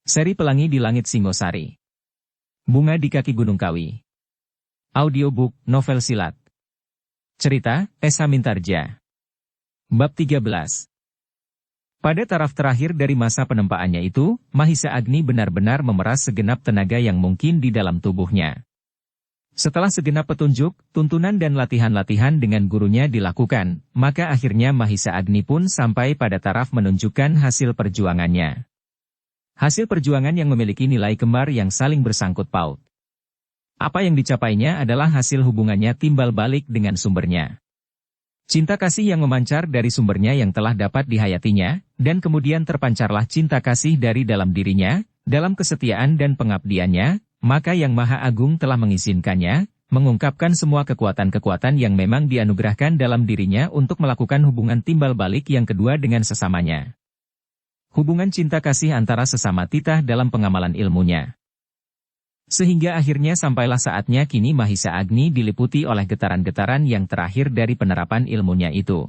Seri Pelangi di Langit Singosari. Bunga di Kaki Gunung Kawi. Audiobook, novel silat. Cerita, Esa Mintarja. Bab 13. Pada taraf terakhir dari masa penempaannya itu, Mahisa Agni benar-benar memeras segenap tenaga yang mungkin di dalam tubuhnya. Setelah segenap petunjuk, tuntunan dan latihan-latihan dengan gurunya dilakukan, maka akhirnya Mahisa Agni pun sampai pada taraf menunjukkan hasil perjuangannya. Hasil perjuangan yang memiliki nilai kembar yang saling bersangkut paut. Apa yang dicapainya adalah hasil hubungannya timbal balik dengan sumbernya. Cinta kasih yang memancar dari sumbernya yang telah dapat dihayatinya, dan kemudian terpancarlah cinta kasih dari dalam dirinya, dalam kesetiaan dan pengabdiannya, maka Yang Maha Agung telah mengizinkannya, mengungkapkan semua kekuatan-kekuatan yang memang dianugerahkan dalam dirinya untuk melakukan hubungan timbal balik yang kedua dengan sesamanya. Hubungan cinta kasih antara sesama titah dalam pengamalan ilmunya. Sehingga akhirnya sampailah saatnya kini Mahisa Agni diliputi oleh getaran-getaran yang terakhir dari penerapan ilmunya itu.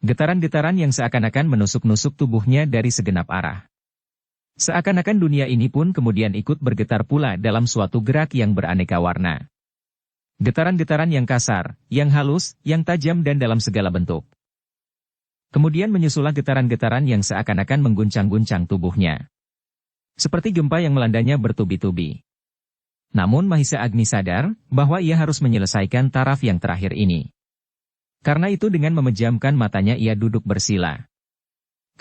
Getaran-getaran yang seakan-akan menusuk-nusuk tubuhnya dari segenap arah. Seakan-akan dunia ini pun kemudian ikut bergetar pula dalam suatu gerak yang beraneka warna. Getaran-getaran yang kasar, yang halus, yang tajam dan dalam segala bentuk. Kemudian menyusulah getaran-getaran yang seakan-akan mengguncang-guncang tubuhnya. Seperti gempa yang melandanya bertubi-tubi. Namun Mahisa Agni sadar bahwa ia harus menyelesaikan taraf yang terakhir ini. Karena itu dengan memejamkan matanya ia duduk bersila.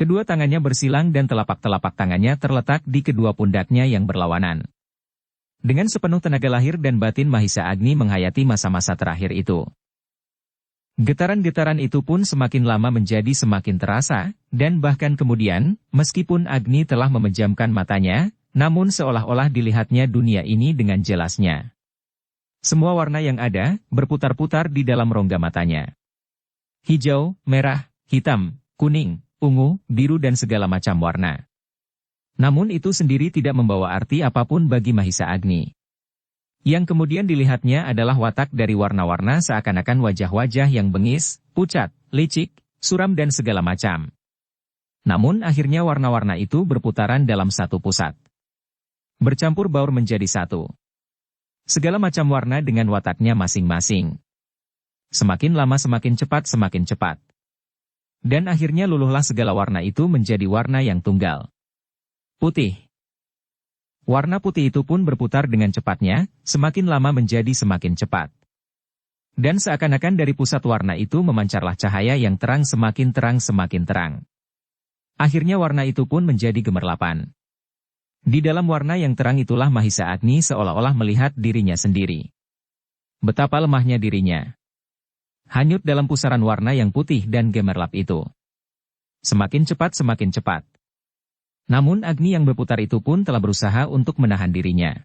Kedua tangannya bersilang dan telapak-telapak tangannya terletak di kedua pundaknya yang berlawanan. Dengan sepenuh tenaga lahir dan batin Mahisa Agni menghayati masa-masa terakhir itu. Getaran-getaran itu pun semakin lama menjadi semakin terasa, dan bahkan kemudian, meskipun Agni telah memejamkan matanya, namun seolah-olah dilihatnya dunia ini dengan jelasnya. Semua warna yang ada, berputar-putar di dalam rongga matanya. Hijau, merah, hitam, kuning, ungu, biru dan segala macam warna. Namun itu sendiri tidak membawa arti apapun bagi Mahisa Agni. Yang kemudian dilihatnya adalah watak dari warna-warna seakan-akan wajah-wajah yang bengis, pucat, licik, suram dan segala macam. Namun akhirnya warna-warna itu berputaran dalam satu pusat. Bercampur baur menjadi satu. Segala macam warna dengan wataknya masing-masing. Semakin lama semakin cepat. Dan akhirnya luluhlah segala warna itu menjadi warna yang tunggal. Putih. Warna putih itu pun berputar dengan cepatnya, semakin lama menjadi semakin cepat. Dan seakan-akan dari pusat warna itu memancarlah cahaya yang terang semakin terang. Akhirnya warna itu pun menjadi gemerlapan. Di dalam warna yang terang itulah Mahisa Agni seolah-olah melihat dirinya sendiri. Betapa lemahnya dirinya. Hanyut dalam pusaran warna yang putih dan gemerlap itu. Semakin cepat. Namun Agni yang berputar itu pun telah berusaha untuk menahan dirinya.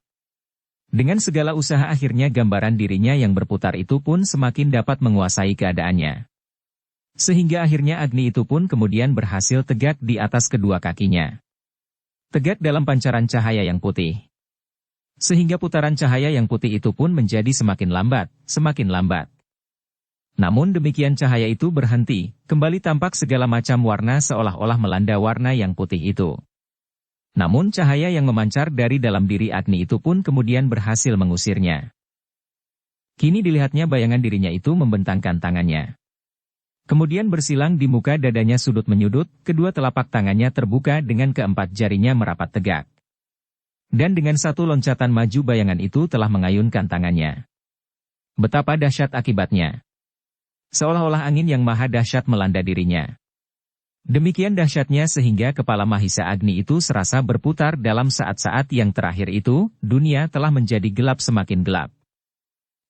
Dengan segala usaha akhirnya gambaran dirinya yang berputar itu pun semakin dapat menguasai keadaannya. Sehingga akhirnya Agni itu pun kemudian berhasil tegak di atas kedua kakinya. Tegak dalam pancaran cahaya yang putih. Sehingga putaran cahaya yang putih itu pun menjadi semakin lambat. Namun demikian cahaya itu berhenti, kembali tampak segala macam warna seolah-olah melanda warna yang putih itu. Namun cahaya yang memancar dari dalam diri Agni itu pun kemudian berhasil mengusirnya. Kini dilihatnya bayangan dirinya itu membentangkan tangannya. Kemudian bersilang di muka dadanya sudut menyudut, kedua telapak tangannya terbuka dengan keempat jarinya merapat tegak. Dan dengan satu loncatan maju bayangan itu telah mengayunkan tangannya. Betapa dahsyat akibatnya. Seolah-olah angin yang maha dahsyat melanda dirinya. Demikian dahsyatnya sehingga kepala Mahisa Agni itu serasa berputar dalam saat-saat yang terakhir itu, dunia telah menjadi gelap semakin gelap.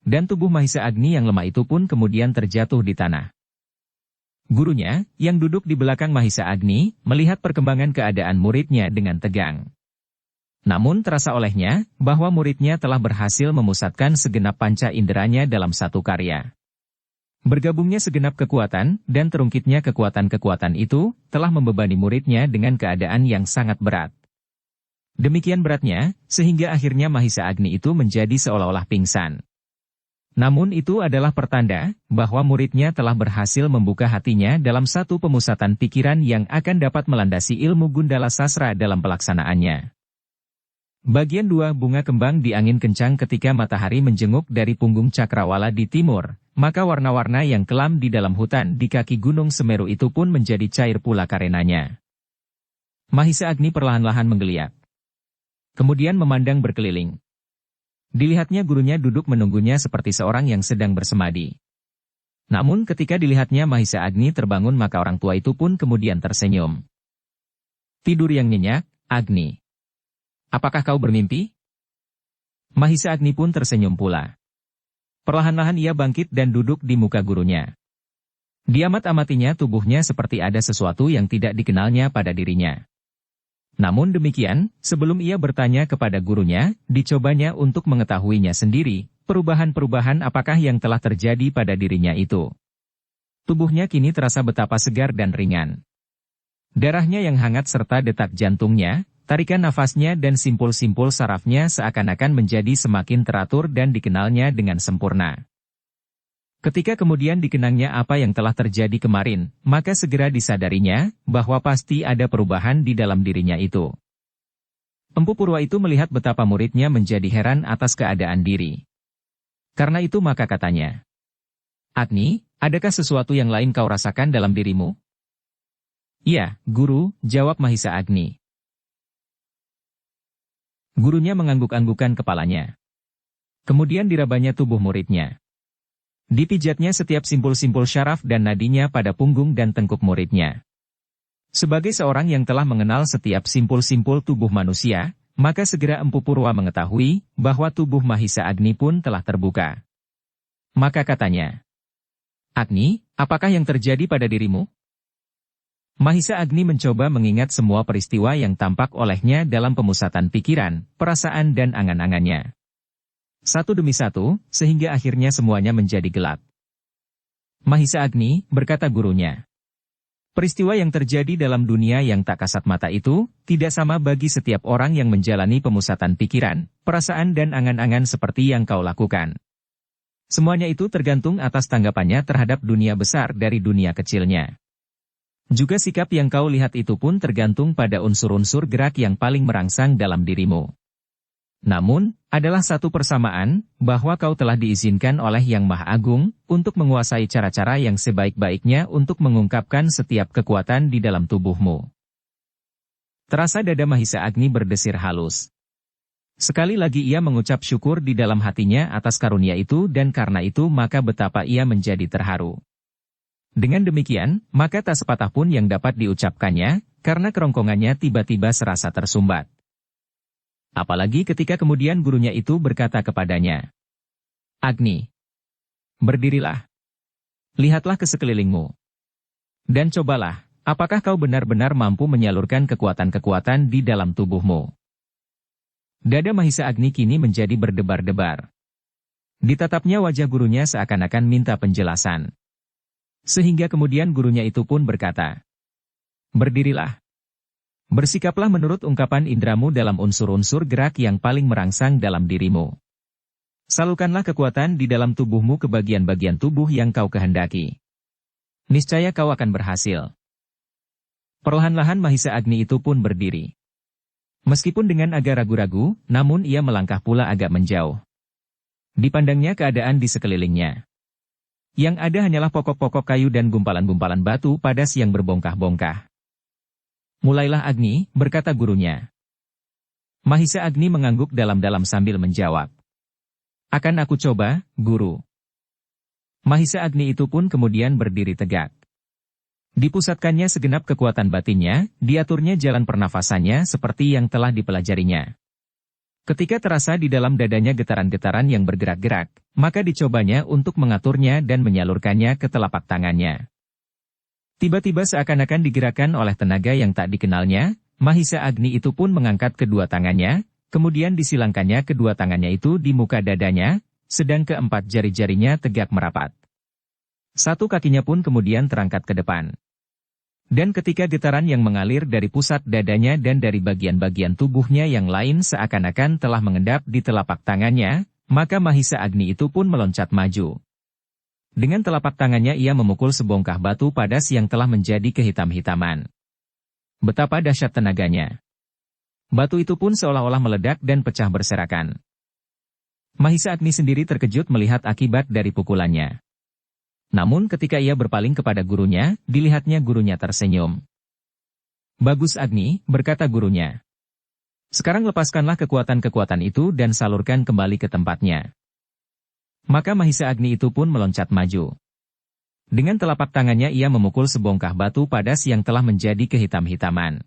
Dan tubuh Mahisa Agni yang lemah itu pun kemudian terjatuh di tanah. Gurunya, yang duduk di belakang Mahisa Agni, melihat perkembangan keadaan muridnya dengan tegang. Namun terasa olehnya, bahwa muridnya telah berhasil memusatkan segenap panca inderanya dalam satu karya. Bergabungnya segenap kekuatan, dan terungkitnya kekuatan-kekuatan itu, telah membebani muridnya dengan keadaan yang sangat berat. Demikian beratnya, sehingga akhirnya Mahisa Agni itu menjadi seolah-olah pingsan. Namun itu adalah pertanda, bahwa muridnya telah berhasil membuka hatinya dalam satu pemusatan pikiran yang akan dapat melandasi ilmu Gundala Sastra dalam pelaksanaannya. Bagian 2 bunga kembang di angin kencang ketika matahari menjenguk dari punggung cakrawala di timur, maka warna-warna yang kelam di dalam hutan di kaki Gunung Semeru itu pun menjadi cair pula karenanya. Mahisa Agni perlahan-lahan menggeliat. Kemudian memandang berkeliling. Dilihatnya gurunya duduk menunggunya seperti seorang yang sedang bersemadi. Namun ketika dilihatnya Mahisa Agni terbangun maka orang tua itu pun kemudian tersenyum. Tidur yang nyenyak, Agni. Apakah kau bermimpi? Mahisa Agni pun tersenyum pula. Perlahan-lahan ia bangkit dan duduk di muka gurunya. Diamat-amatinya tubuhnya seperti ada sesuatu yang tidak dikenalnya pada dirinya. Namun demikian, sebelum ia bertanya kepada gurunya, dicobanya untuk mengetahuinya sendiri, perubahan-perubahan apakah yang telah terjadi pada dirinya itu. Tubuhnya kini terasa betapa segar dan ringan. Darahnya yang hangat serta detak jantungnya, tarikan nafasnya dan simpul-simpul sarafnya seakan-akan menjadi semakin teratur dan dikenalnya dengan sempurna. Ketika kemudian dikenangnya apa yang telah terjadi kemarin, maka segera disadarinya bahwa pasti ada perubahan di dalam dirinya itu. Empu Purwa itu melihat betapa muridnya menjadi heran atas keadaan diri. Karena itu maka katanya, "Agni, adakah sesuatu yang lain kau rasakan dalam dirimu?" "Iya, Guru," jawab Mahisa Agni. Gurunya mengangguk-anggukan kepalanya. Kemudian dirabanya tubuh muridnya. Dipijatnya setiap simpul-simpul syaraf dan nadinya pada punggung dan tengkuk muridnya. Sebagai seorang yang telah mengenal setiap simpul-simpul tubuh manusia, maka segera Empu Purwa mengetahui bahwa tubuh Mahisa Agni pun telah terbuka. Maka katanya, "Agni, apakah yang terjadi pada dirimu?" Mahisa Agni mencoba mengingat semua peristiwa yang tampak olehnya dalam pemusatan pikiran, perasaan dan angan-angannya. Satu demi satu, sehingga akhirnya semuanya menjadi gelap. "Mahisa Agni," berkata gurunya, "peristiwa yang terjadi dalam dunia yang tak kasat mata itu, tidak sama bagi setiap orang yang menjalani pemusatan pikiran, perasaan dan angan-angan seperti yang kau lakukan. Semuanya itu tergantung atas tanggapannya terhadap dunia besar dari dunia kecilnya. Juga sikap yang kau lihat itu pun tergantung pada unsur-unsur gerak yang paling merangsang dalam dirimu. Namun, adalah satu persamaan, bahwa kau telah diizinkan oleh Yang Maha Agung, untuk menguasai cara-cara yang sebaik-baiknya untuk mengungkapkan setiap kekuatan di dalam tubuhmu." Terasa dada Mahisa Agni berdesir halus. Sekali lagi ia mengucap syukur di dalam hatinya atas karunia itu dan karena itu maka betapa ia menjadi terharu. Dengan demikian, maka tak sepatah pun yang dapat diucapkannya, karena kerongkongannya tiba-tiba serasa tersumbat. Apalagi ketika kemudian gurunya itu berkata kepadanya, "Agni, berdirilah. Lihatlah ke sekelilingmu. Dan cobalah, apakah kau benar-benar mampu menyalurkan kekuatan-kekuatan di dalam tubuhmu." Dada Mahisa Agni kini menjadi berdebar-debar. Ditatapnya wajah gurunya seakan-akan minta penjelasan. Sehingga kemudian gurunya itu pun berkata, "Berdirilah. Bersikaplah menurut ungkapan indramu dalam unsur-unsur gerak yang paling merangsang dalam dirimu. Salurkanlah kekuatan di dalam tubuhmu ke bagian-bagian tubuh yang kau kehendaki. Niscaya kau akan berhasil." Perlahan-lahan Mahisa Agni itu pun berdiri. Meskipun dengan agak ragu-ragu, namun ia melangkah pula agak menjauh. Dipandangnya keadaan di sekelilingnya. Yang ada hanyalah pokok-pokok kayu dan gumpalan-gumpalan batu padas yang berbongkah-bongkah. "Mulailah Agni," berkata gurunya. Mahisa Agni mengangguk dalam-dalam sambil menjawab, "Akan aku coba, Guru." Mahisa Agni itu pun kemudian berdiri tegak. Dipusatkannya segenap kekuatan batinnya, diaturnya jalan pernafasannya seperti yang telah dipelajarinya. Ketika terasa di dalam dadanya getaran-getaran yang bergerak-gerak, maka dicobanya untuk mengaturnya dan menyalurkannya ke telapak tangannya. Tiba-tiba seakan-akan digerakkan oleh tenaga yang tak dikenalnya, Mahisa Agni itu pun mengangkat kedua tangannya, kemudian disilangkannya kedua tangannya itu di muka dadanya, sedang keempat jari-jarinya tegak merapat. Satu kakinya pun kemudian terangkat ke depan. Dan ketika getaran yang mengalir dari pusat dadanya dan dari bagian-bagian tubuhnya yang lain seakan-akan telah mengendap di telapak tangannya, maka Mahisa Agni itu pun meloncat maju. Dengan telapak tangannya ia memukul sebongkah batu padas yang telah menjadi kehitam-hitaman. Betapa dahsyat tenaganya. Batu itu pun seolah-olah meledak dan pecah berserakan. Mahisa Agni sendiri terkejut melihat akibat dari pukulannya. Namun ketika ia berpaling kepada gurunya, dilihatnya gurunya tersenyum. "Bagus Agni," berkata gurunya. "Sekarang lepaskanlah kekuatan-kekuatan itu dan salurkan kembali ke tempatnya." Maka Mahisa Agni itu pun meloncat maju. Dengan telapak tangannya ia memukul sebongkah batu padas yang telah menjadi kehitam-hitaman.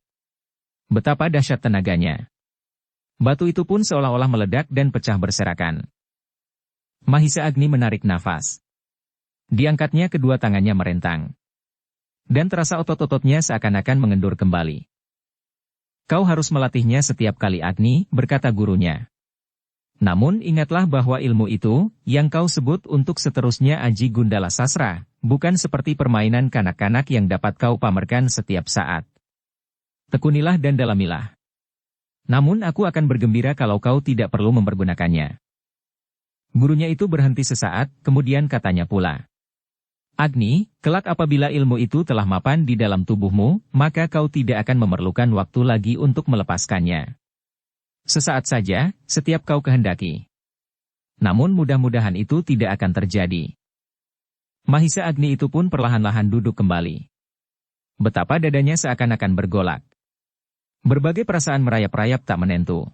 Betapa dahsyat tenaganya. Batu itu pun seolah-olah meledak dan pecah berserakan. Mahisa Agni menarik nafas. Diangkatnya kedua tangannya merentang. Dan terasa otot-ototnya seakan-akan mengendur kembali. "Kau harus melatihnya setiap kali Agni," berkata gurunya. "Namun ingatlah bahwa ilmu itu, yang kau sebut untuk seterusnya Aji Gundala Sasra, bukan seperti permainan kanak-kanak yang dapat kau pamerkan setiap saat. Tekunilah dan dalamilah. Namun aku akan bergembira kalau kau tidak perlu mempergunakannya." Gurunya itu berhenti sesaat, kemudian katanya pula. "Agni, kelak apabila ilmu itu telah mapan di dalam tubuhmu, maka kau tidak akan memerlukan waktu lagi untuk melepaskannya. Sesaat saja, setiap kau kehendaki. Namun mudah-mudahan itu tidak akan terjadi." Mahisa Agni itu pun perlahan-lahan duduk kembali. Betapa dadanya seakan-akan bergolak. Berbagai perasaan merayap-rayap tak menentu.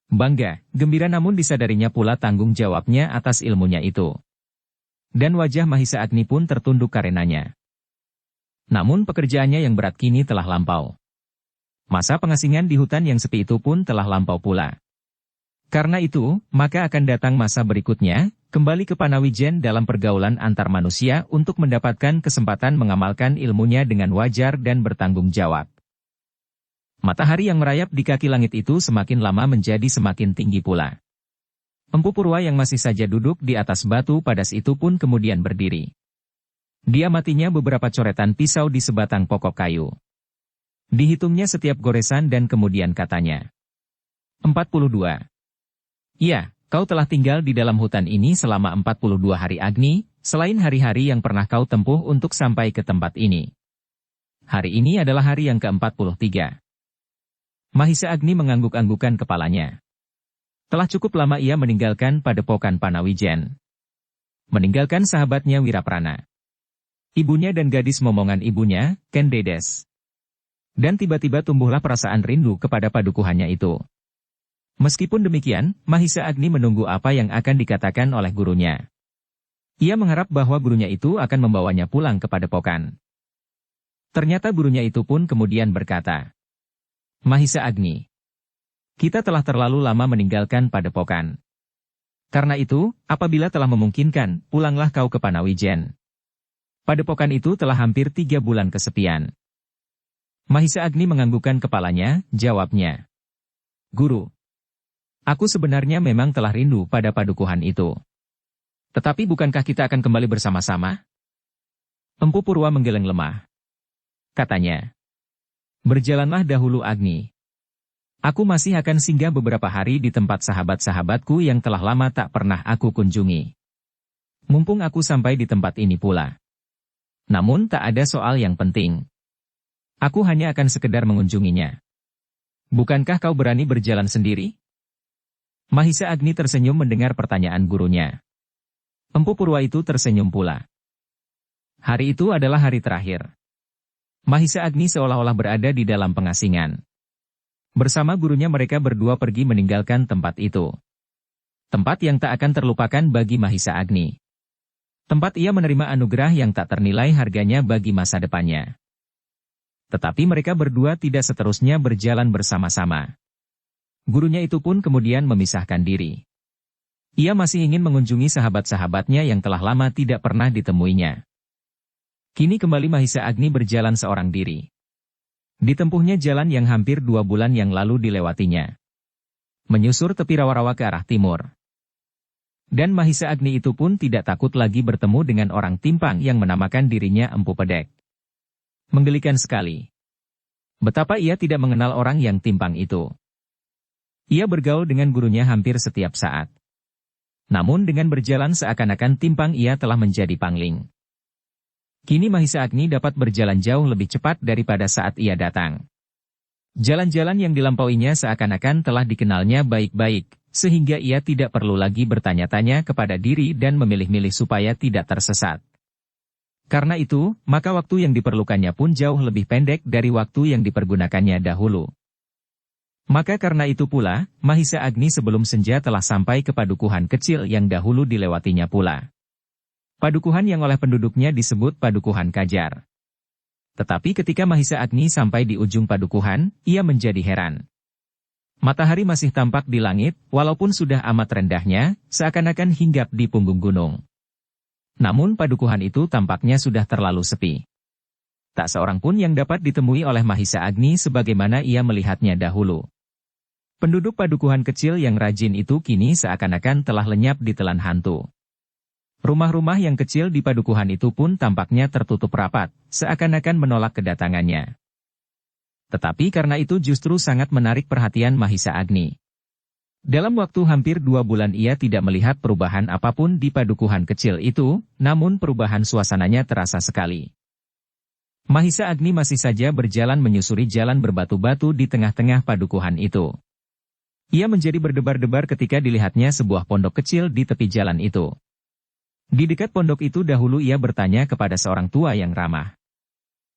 Bangga, gembira namun disadarinya pula tanggung jawabnya atas ilmunya itu. Dan wajah Mahisa Agni pun tertunduk karenanya. Namun pekerjaannya yang berat kini telah lampau. Masa pengasingan di hutan yang sepi itu pun telah lampau pula. Karena itu, maka akan datang masa berikutnya, kembali ke Panawijen dalam pergaulan antar manusia untuk mendapatkan kesempatan mengamalkan ilmunya dengan wajar dan bertanggung jawab. Matahari yang merayap di kaki langit itu semakin lama menjadi semakin tinggi pula. Empu Purwa yang masih saja duduk di atas batu padas itu pun kemudian berdiri. Dia matinya beberapa coretan pisau di sebatang pokok kayu. Dihitungnya setiap goresan dan kemudian katanya. 42. "Iya, kau telah tinggal di dalam hutan ini selama 42 hari Agni, selain hari-hari yang pernah kau tempuh untuk sampai ke tempat ini. Hari ini adalah hari yang ke-43. Mahisa Agni mengangguk-anggukan kepalanya. Telah cukup lama ia meninggalkan padepokan Panawijen. Meninggalkan sahabatnya Wiraprana. Ibunya dan gadis momongan ibunya, Ken Dedes. Dan tiba-tiba tumbuhlah perasaan rindu kepada padukuhannya itu. Meskipun demikian, Mahisa Agni menunggu apa yang akan dikatakan oleh gurunya. Ia mengharap bahwa gurunya itu akan membawanya pulang ke padepokan. Ternyata gurunya itu pun kemudian berkata, "Mahisa Agni, kita telah terlalu lama meninggalkan padepokan. Karena itu, apabila telah memungkinkan, pulanglah kau ke Panawijen. Padepokan itu telah hampir 3 bulan kesepian." Mahisa Agni menganggukkan kepalanya, jawabnya. "Guru, aku sebenarnya memang telah rindu pada padukuhan itu. Tetapi bukankah kita akan kembali bersama-sama?" Empu Purwa menggeleng lemah. Katanya, "Berjalanlah dahulu Agni. Aku masih akan singgah beberapa hari di tempat sahabat-sahabatku yang telah lama tak pernah aku kunjungi. Mumpung aku sampai di tempat ini pula. Namun tak ada soal yang penting. Aku hanya akan sekedar mengunjunginya. Bukankah kau berani berjalan sendiri?" Mahisa Agni tersenyum mendengar pertanyaan gurunya. Empu Purwa itu tersenyum pula. Hari itu adalah hari terakhir. Mahisa Agni seolah-olah berada di dalam pengasingan. Bersama gurunya mereka berdua pergi meninggalkan tempat itu. Tempat yang tak akan terlupakan bagi Mahisa Agni. Tempat ia menerima anugerah yang tak ternilai harganya bagi masa depannya. Tetapi mereka berdua tidak seterusnya berjalan bersama-sama. Gurunya itu pun kemudian memisahkan diri. Ia masih ingin mengunjungi sahabat-sahabatnya yang telah lama tidak pernah ditemuinya. Kini kembali Mahisa Agni berjalan seorang diri. Ditempuhnya jalan yang hampir 2 bulan yang lalu dilewatinya. Menyusur tepi rawa-rawa ke arah timur. Dan Mahisa Agni itu pun tidak takut lagi bertemu dengan orang timpang yang menamakan dirinya Empu Pedek. Menggelikan sekali. Betapa ia tidak mengenal orang yang timpang itu. Ia bergaul dengan gurunya hampir setiap saat. Namun dengan berjalan seakan-akan timpang ia telah menjadi pangling. Kini Mahisa Agni dapat berjalan jauh lebih cepat daripada saat ia datang. Jalan-jalan yang dilampauinya seakan-akan telah dikenalnya baik-baik, sehingga ia tidak perlu lagi bertanya-tanya kepada diri dan memilih-milih supaya tidak tersesat. Karena itu, maka waktu yang diperlukannya pun jauh lebih pendek dari waktu yang dipergunakannya dahulu. Maka karena itu pula, Mahisa Agni sebelum senja telah sampai ke padukuhan kecil yang dahulu dilewatinya pula. Padukuhan yang oleh penduduknya disebut Padukuhan Kajar. Tetapi ketika Mahisa Agni sampai di ujung padukuhan, ia menjadi heran. Matahari masih tampak di langit, walaupun sudah amat rendahnya, seakan-akan hinggap di punggung gunung. Namun padukuhan itu tampaknya sudah terlalu sepi. Tak seorang pun yang dapat ditemui oleh Mahisa Agni sebagaimana ia melihatnya dahulu. Penduduk padukuhan kecil yang rajin itu kini seakan-akan telah lenyap di telan hantu. Rumah-rumah yang kecil di padukuhan itu pun tampaknya tertutup rapat, seakan-akan menolak kedatangannya. Tetapi karena itu justru sangat menarik perhatian Mahisa Agni. Dalam waktu hampir 2 bulan ia tidak melihat perubahan apapun di padukuhan kecil itu, namun perubahan suasananya terasa sekali. Mahisa Agni masih saja berjalan menyusuri jalan berbatu-batu di tengah-tengah padukuhan itu. Ia menjadi berdebar-debar ketika dilihatnya sebuah pondok kecil di tepi jalan itu. Di dekat pondok itu dahulu ia bertanya kepada seorang tua yang ramah.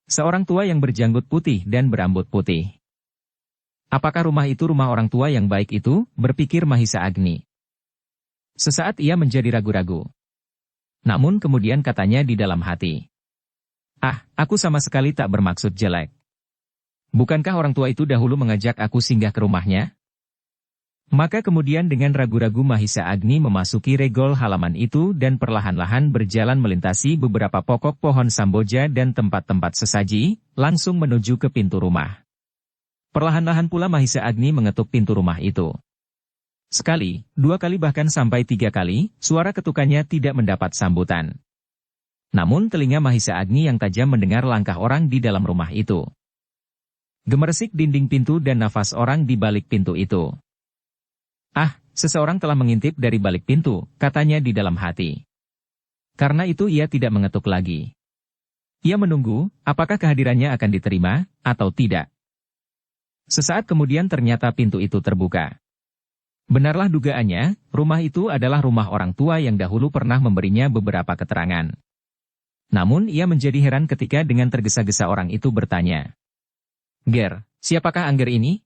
Seorang tua yang berjanggut putih dan berambut putih. Apakah rumah itu rumah orang tua yang baik itu? Berpikir Mahisa Agni. Sesaat ia menjadi ragu-ragu. Namun kemudian katanya di dalam hati. Ah, aku sama sekali tak bermaksud jelek. Bukankah orang tua itu dahulu mengajak aku singgah ke rumahnya? Maka kemudian dengan ragu-ragu Mahisa Agni memasuki regol halaman itu dan perlahan-lahan berjalan melintasi beberapa pokok pohon samboja dan tempat-tempat sesaji, langsung menuju ke pintu rumah. Perlahan-lahan pula Mahisa Agni mengetuk pintu rumah itu. Sekali, 2 kali bahkan sampai 3 kali, suara ketukannya tidak mendapat sambutan. Namun telinga Mahisa Agni yang tajam mendengar langkah orang di dalam rumah itu. Gemersik dinding pintu dan nafas orang di balik pintu itu. Ah, seseorang telah mengintip dari balik pintu, katanya di dalam hati. Karena itu ia tidak mengetuk lagi. Ia menunggu, apakah kehadirannya akan diterima, atau tidak. Sesaat kemudian ternyata pintu itu terbuka. Benarlah dugaannya, rumah itu adalah rumah orang tua yang dahulu pernah memberinya beberapa keterangan. Namun ia menjadi heran ketika dengan tergesa-gesa orang itu bertanya. Ger, siapakah Angger ini?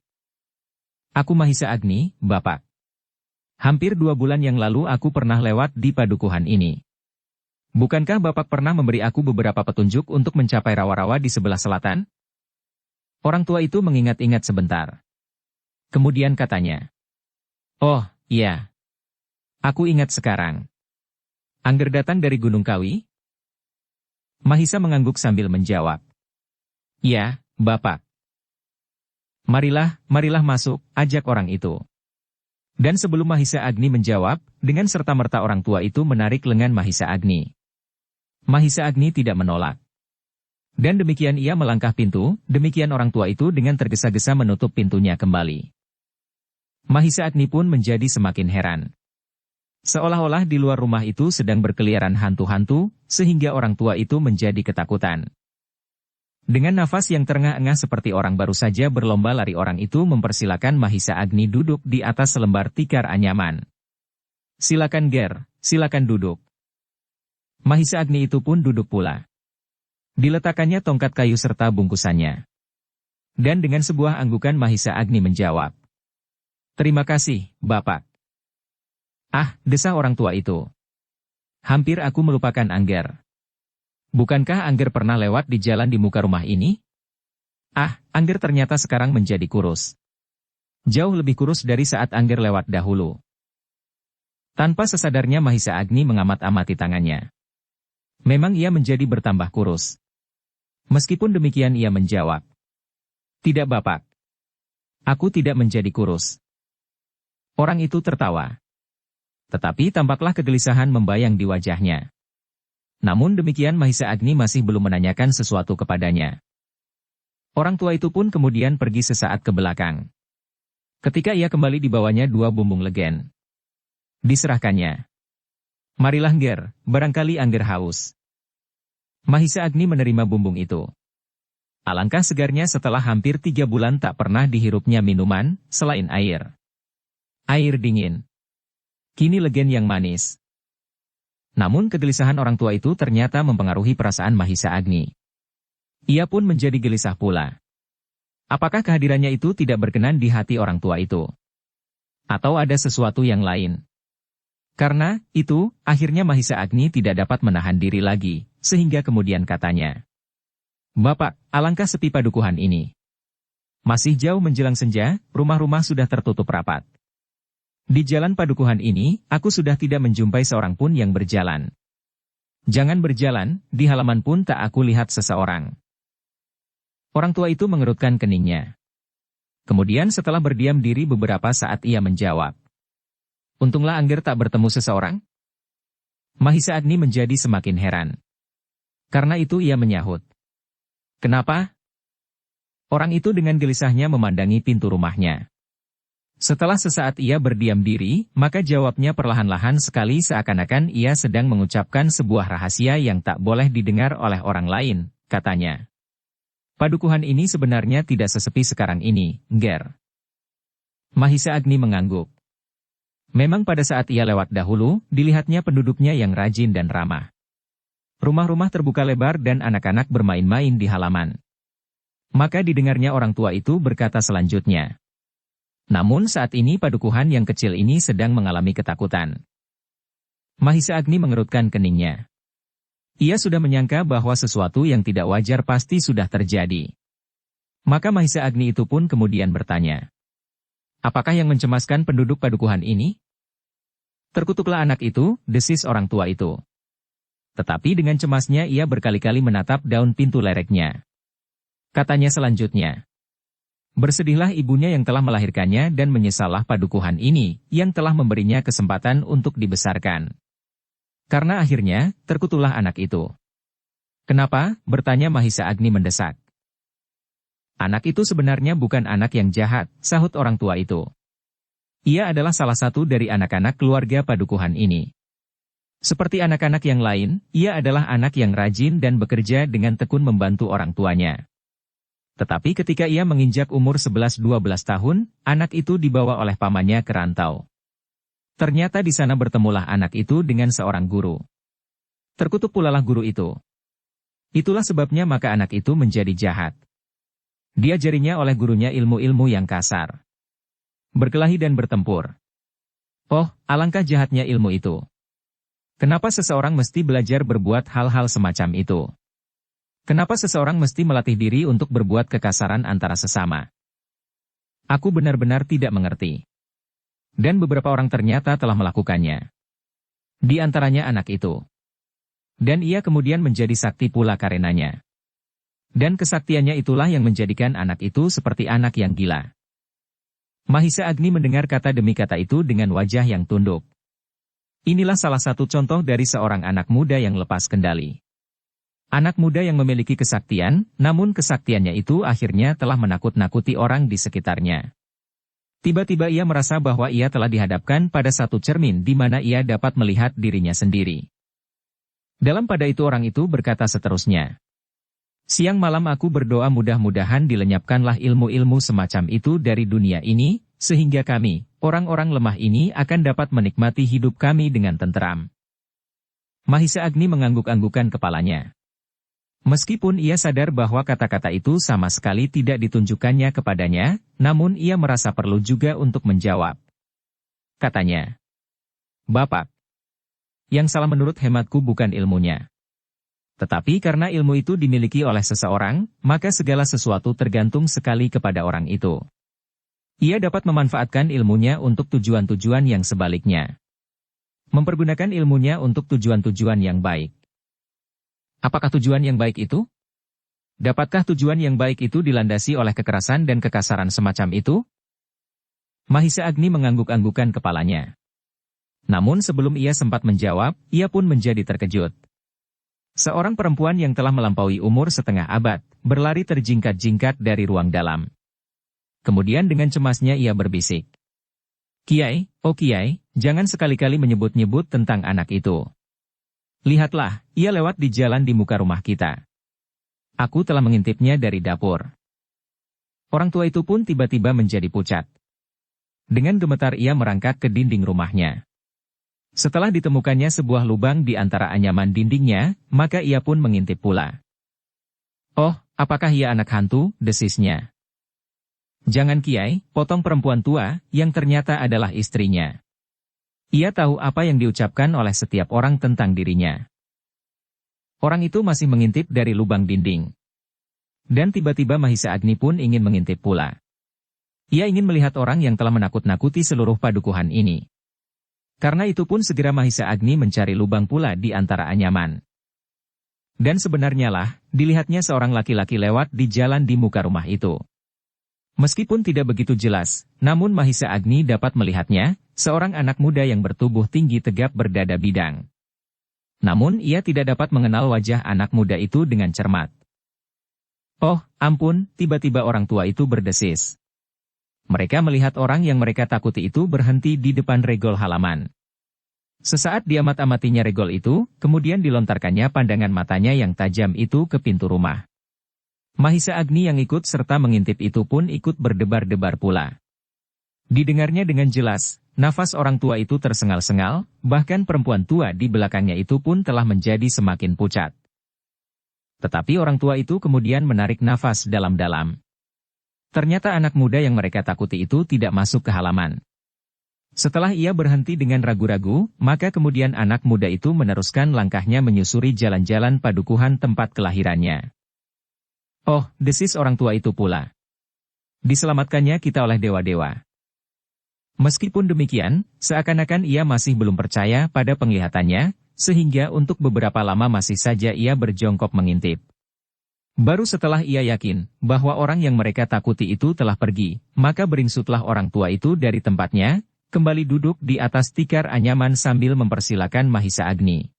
Aku Mahisa Agni, Bapak. Hampir 2 bulan yang lalu aku pernah lewat di padukuhan ini. Bukankah Bapak pernah memberi aku beberapa petunjuk untuk mencapai rawa-rawa di sebelah selatan? Orang tua itu mengingat-ingat sebentar. Kemudian katanya. Oh, iya. Aku ingat sekarang. Angger datang dari Gunung Kawi? Mahisa mengangguk sambil menjawab. Ya, Bapak. Marilah masuk, ajak orang itu. Dan sebelum Mahisa Agni menjawab, dengan serta-merta orang tua itu menarik lengan Mahisa Agni. Mahisa Agni tidak menolak. Dan demikian ia melangkah pintu, demikian orang tua itu dengan tergesa-gesa menutup pintunya kembali. Mahisa Agni pun menjadi semakin heran. Seolah-olah di luar rumah itu sedang berkeliaran hantu-hantu, sehingga orang tua itu menjadi ketakutan. Dengan nafas yang terengah-engah seperti orang baru saja berlomba lari orang itu mempersilakan Mahisa Agni duduk di atas selembar tikar anyaman. Silakan Ger, silakan duduk. Mahisa Agni itu pun duduk pula. Diletakkannya tongkat kayu serta bungkusannya. Dan dengan sebuah anggukan Mahisa Agni menjawab. Terima kasih, Bapak. Ah, desah orang tua itu. Hampir aku melupakan Angger. Bukankah Angger pernah lewat di jalan di muka rumah ini? Ah, Angger ternyata sekarang menjadi kurus. Jauh lebih kurus dari saat Angger lewat dahulu. Tanpa sesadarnya Mahisa Agni mengamat-amati tangannya. Memang ia menjadi bertambah kurus. Meskipun demikian ia menjawab. Tidak Bapak. Aku tidak menjadi kurus. Orang itu tertawa. Tetapi tampaklah kegelisahan membayang di wajahnya. Namun demikian Mahisa Agni masih belum menanyakan sesuatu kepadanya. Orang tua itu pun kemudian pergi sesaat ke belakang. Ketika ia kembali dibawanya 2 bumbung legen. Diserahkannya. Marilah Ger, barangkali Angger haus. Mahisa Agni menerima bumbung itu. Alangkah segarnya setelah hampir 3 bulan tak pernah dihirupnya minuman, selain air. Air dingin. Kini legen yang manis. Namun kegelisahan orang tua itu ternyata mempengaruhi perasaan Mahisa Agni. Ia pun menjadi gelisah pula. Apakah kehadirannya itu tidak berkenan di hati orang tua itu? Atau ada sesuatu yang lain? Karena itu, akhirnya Mahisa Agni tidak dapat menahan diri lagi, sehingga kemudian katanya, "Bapak, alangkah sepi padukuhan ini. Masih jauh menjelang senja, rumah-rumah sudah tertutup rapat. Di jalan padukuhan ini, aku sudah tidak menjumpai seorang pun yang berjalan. Jangan berjalan, di halaman pun tak aku lihat seseorang." Orang tua itu mengerutkan keningnya. Kemudian setelah berdiam diri beberapa saat ia menjawab, "Untunglah Angger tak bertemu seseorang?" Mahisa Agni menjadi semakin heran. Karena itu ia menyahut, "Kenapa?" Orang itu dengan gelisahnya memandangi pintu rumahnya. Setelah sesaat ia berdiam diri, maka jawabnya perlahan-lahan sekali seakan-akan ia sedang mengucapkan sebuah rahasia yang tak boleh didengar oleh orang lain, katanya. "Padukuhan ini sebenarnya tidak sesepi sekarang ini, Ngger." Mahisa Agni mengangguk. Memang pada saat ia lewat dahulu, dilihatnya penduduknya yang rajin dan ramah. Rumah-rumah terbuka lebar dan anak-anak bermain-main di halaman. Maka didengarnya orang tua itu berkata selanjutnya, "Namun saat ini padukuhan yang kecil ini sedang mengalami ketakutan." Mahisa Agni mengerutkan keningnya. Ia sudah menyangka bahwa sesuatu yang tidak wajar pasti sudah terjadi. Maka Mahisa Agni itu pun kemudian bertanya, "Apakah yang mencemaskan penduduk padukuhan ini?" "Terkutuklah anak itu," desis orang tua itu. Tetapi dengan cemasnya ia berkali-kali menatap daun pintu lereknya. Katanya selanjutnya, "Bersedihlah ibunya yang telah melahirkannya dan menyesallah padukuhan ini, yang telah memberinya kesempatan untuk dibesarkan. Karena akhirnya, terkutuklah anak itu." "Kenapa?" bertanya Mahisa Agni mendesak. "Anak itu sebenarnya bukan anak yang jahat," sahut orang tua itu. "Ia adalah salah satu dari anak-anak keluarga padukuhan ini. Seperti anak-anak yang lain, ia adalah anak yang rajin dan bekerja dengan tekun membantu orang tuanya. Tetapi ketika ia menginjak umur 11-12 tahun, anak itu dibawa oleh pamannya ke rantau. Ternyata di sana bertemulah anak itu dengan seorang guru. Terkutuk pulalah guru itu. Itulah sebabnya maka anak itu menjadi jahat. Diajarinya oleh gurunya ilmu-ilmu yang kasar. Berkelahi dan bertempur. Oh, alangkah jahatnya ilmu itu. Kenapa seseorang mesti belajar berbuat hal-hal semacam itu? Kenapa seseorang mesti melatih diri untuk berbuat kekasaran antara sesama? Aku benar-benar tidak mengerti." Dan beberapa orang ternyata telah melakukannya. Di antaranya anak itu. Dan ia kemudian menjadi sakti pula karenanya. Dan kesaktiannya itulah yang menjadikan anak itu seperti anak yang gila. Mahisa Agni mendengar kata demi kata itu dengan wajah yang tunduk. Inilah salah satu contoh dari seorang anak muda yang lepas kendali. Anak muda yang memiliki kesaktian, namun kesaktiannya itu akhirnya telah menakut-nakuti orang di sekitarnya. Tiba-tiba ia merasa bahwa ia telah dihadapkan pada satu cermin di mana ia dapat melihat dirinya sendiri. Dalam pada itu orang itu berkata seterusnya, "Siang malam aku berdoa mudah-mudahan dilenyapkanlah ilmu-ilmu semacam itu dari dunia ini, sehingga kami, orang-orang lemah ini akan dapat menikmati hidup kami dengan tenteram." Mahisa Agni mengangguk-anggukan kepalanya. Meskipun ia sadar bahwa kata-kata itu sama sekali tidak ditunjukkannya kepadanya, namun ia merasa perlu juga untuk menjawab. Katanya, "Bapak, yang salah menurut hematku bukan ilmunya. Tetapi karena ilmu itu dimiliki oleh seseorang, maka segala sesuatu tergantung sekali kepada orang itu. Ia dapat memanfaatkan ilmunya untuk tujuan-tujuan yang sebaliknya. Mempergunakan ilmunya untuk tujuan-tujuan yang baik. Apakah tujuan yang baik itu? Dapatkah tujuan yang baik itu dilandasi oleh kekerasan dan kekasaran semacam itu?" Mahisa Agni mengangguk-anggukan kepalanya. Namun sebelum ia sempat menjawab, ia pun menjadi terkejut. Seorang perempuan yang telah melampaui umur setengah abad, berlari terjingkat-jingkat dari ruang dalam. Kemudian dengan cemasnya ia berbisik, "Kiai, oh Kiai, jangan sekali-kali menyebut-nyebut tentang anak itu. Lihatlah, ia lewat di jalan di muka rumah kita. Aku telah mengintipnya dari dapur. Orang tua itu pun tiba-tiba menjadi pucat. Dengan gemetar ia merangkak ke dinding rumahnya. Setelah ditemukannya sebuah lubang di antara anyaman dindingnya, maka ia pun mengintip pula. Oh, apakah ia anak hantu, desisnya. Jangan Kiai, potong perempuan tua, yang ternyata adalah istrinya. Ia tahu apa yang diucapkan oleh setiap orang tentang dirinya. Orang itu masih mengintip dari lubang dinding. Dan tiba-tiba Mahisa Agni pun ingin mengintip pula. Ia ingin melihat orang yang telah menakut-nakuti seluruh padukuhan ini. Karena itu pun segera Mahisa Agni mencari lubang pula di antara anyaman. Dan sebenarnya lah, dilihatnya seorang laki-laki lewat di jalan di muka rumah itu. Meskipun tidak begitu jelas, namun Mahisa Agni dapat melihatnya, seorang anak muda yang bertubuh tinggi tegap berdada bidang. Namun ia tidak dapat mengenal wajah anak muda itu dengan cermat. Oh, ampun, tiba-tiba orang tua itu berdesis. Mereka melihat orang yang mereka takuti itu berhenti di depan regol halaman. Sesaat diamat-amatinya regol itu, kemudian dilontarkannya pandangan matanya yang tajam itu ke pintu rumah. Mahisa Agni yang ikut serta mengintip itu pun ikut berdebar-debar pula. Didengarnya dengan jelas, nafas orang tua itu tersengal-sengal, bahkan perempuan tua di belakangnya itu pun telah menjadi semakin pucat. Tetapi orang tua itu kemudian menarik nafas dalam-dalam. Ternyata anak muda yang mereka takuti itu tidak masuk ke halaman. Setelah ia berhenti dengan ragu-ragu, maka kemudian anak muda itu meneruskan langkahnya menyusuri jalan-jalan padukuhan tempat kelahirannya. Oh, desis orang tua itu pula. Diselamatkannya kita oleh dewa-dewa. Meskipun demikian, seakan-akan ia masih belum percaya pada penglihatannya, sehingga untuk beberapa lama masih saja ia berjongkok mengintip. Baru setelah ia yakin bahwa orang yang mereka takuti itu telah pergi, maka beringsutlah orang tua itu dari tempatnya, kembali duduk di atas tikar anyaman sambil mempersilakan Mahisa Agni.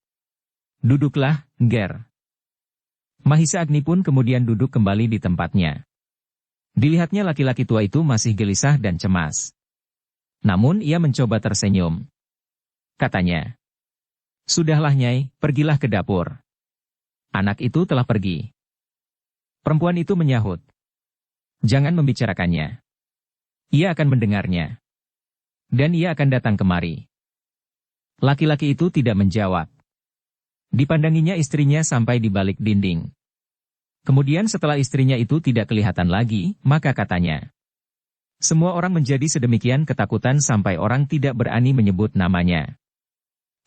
Duduklah, Nger. Mahisa Agni pun kemudian duduk kembali di tempatnya. Dilihatnya laki-laki tua itu masih gelisah dan cemas. Namun ia mencoba tersenyum. Katanya, "Sudahlah Nyai, pergilah ke dapur. Anak itu telah pergi." Perempuan itu menyahut, "Jangan membicarakannya. Ia akan mendengarnya. Dan ia akan datang kemari." Laki-laki itu tidak menjawab. Dipandanginya istrinya sampai di balik dinding. Kemudian setelah istrinya itu tidak kelihatan lagi, maka katanya, "Semua orang menjadi sedemikian ketakutan sampai orang tidak berani menyebut namanya.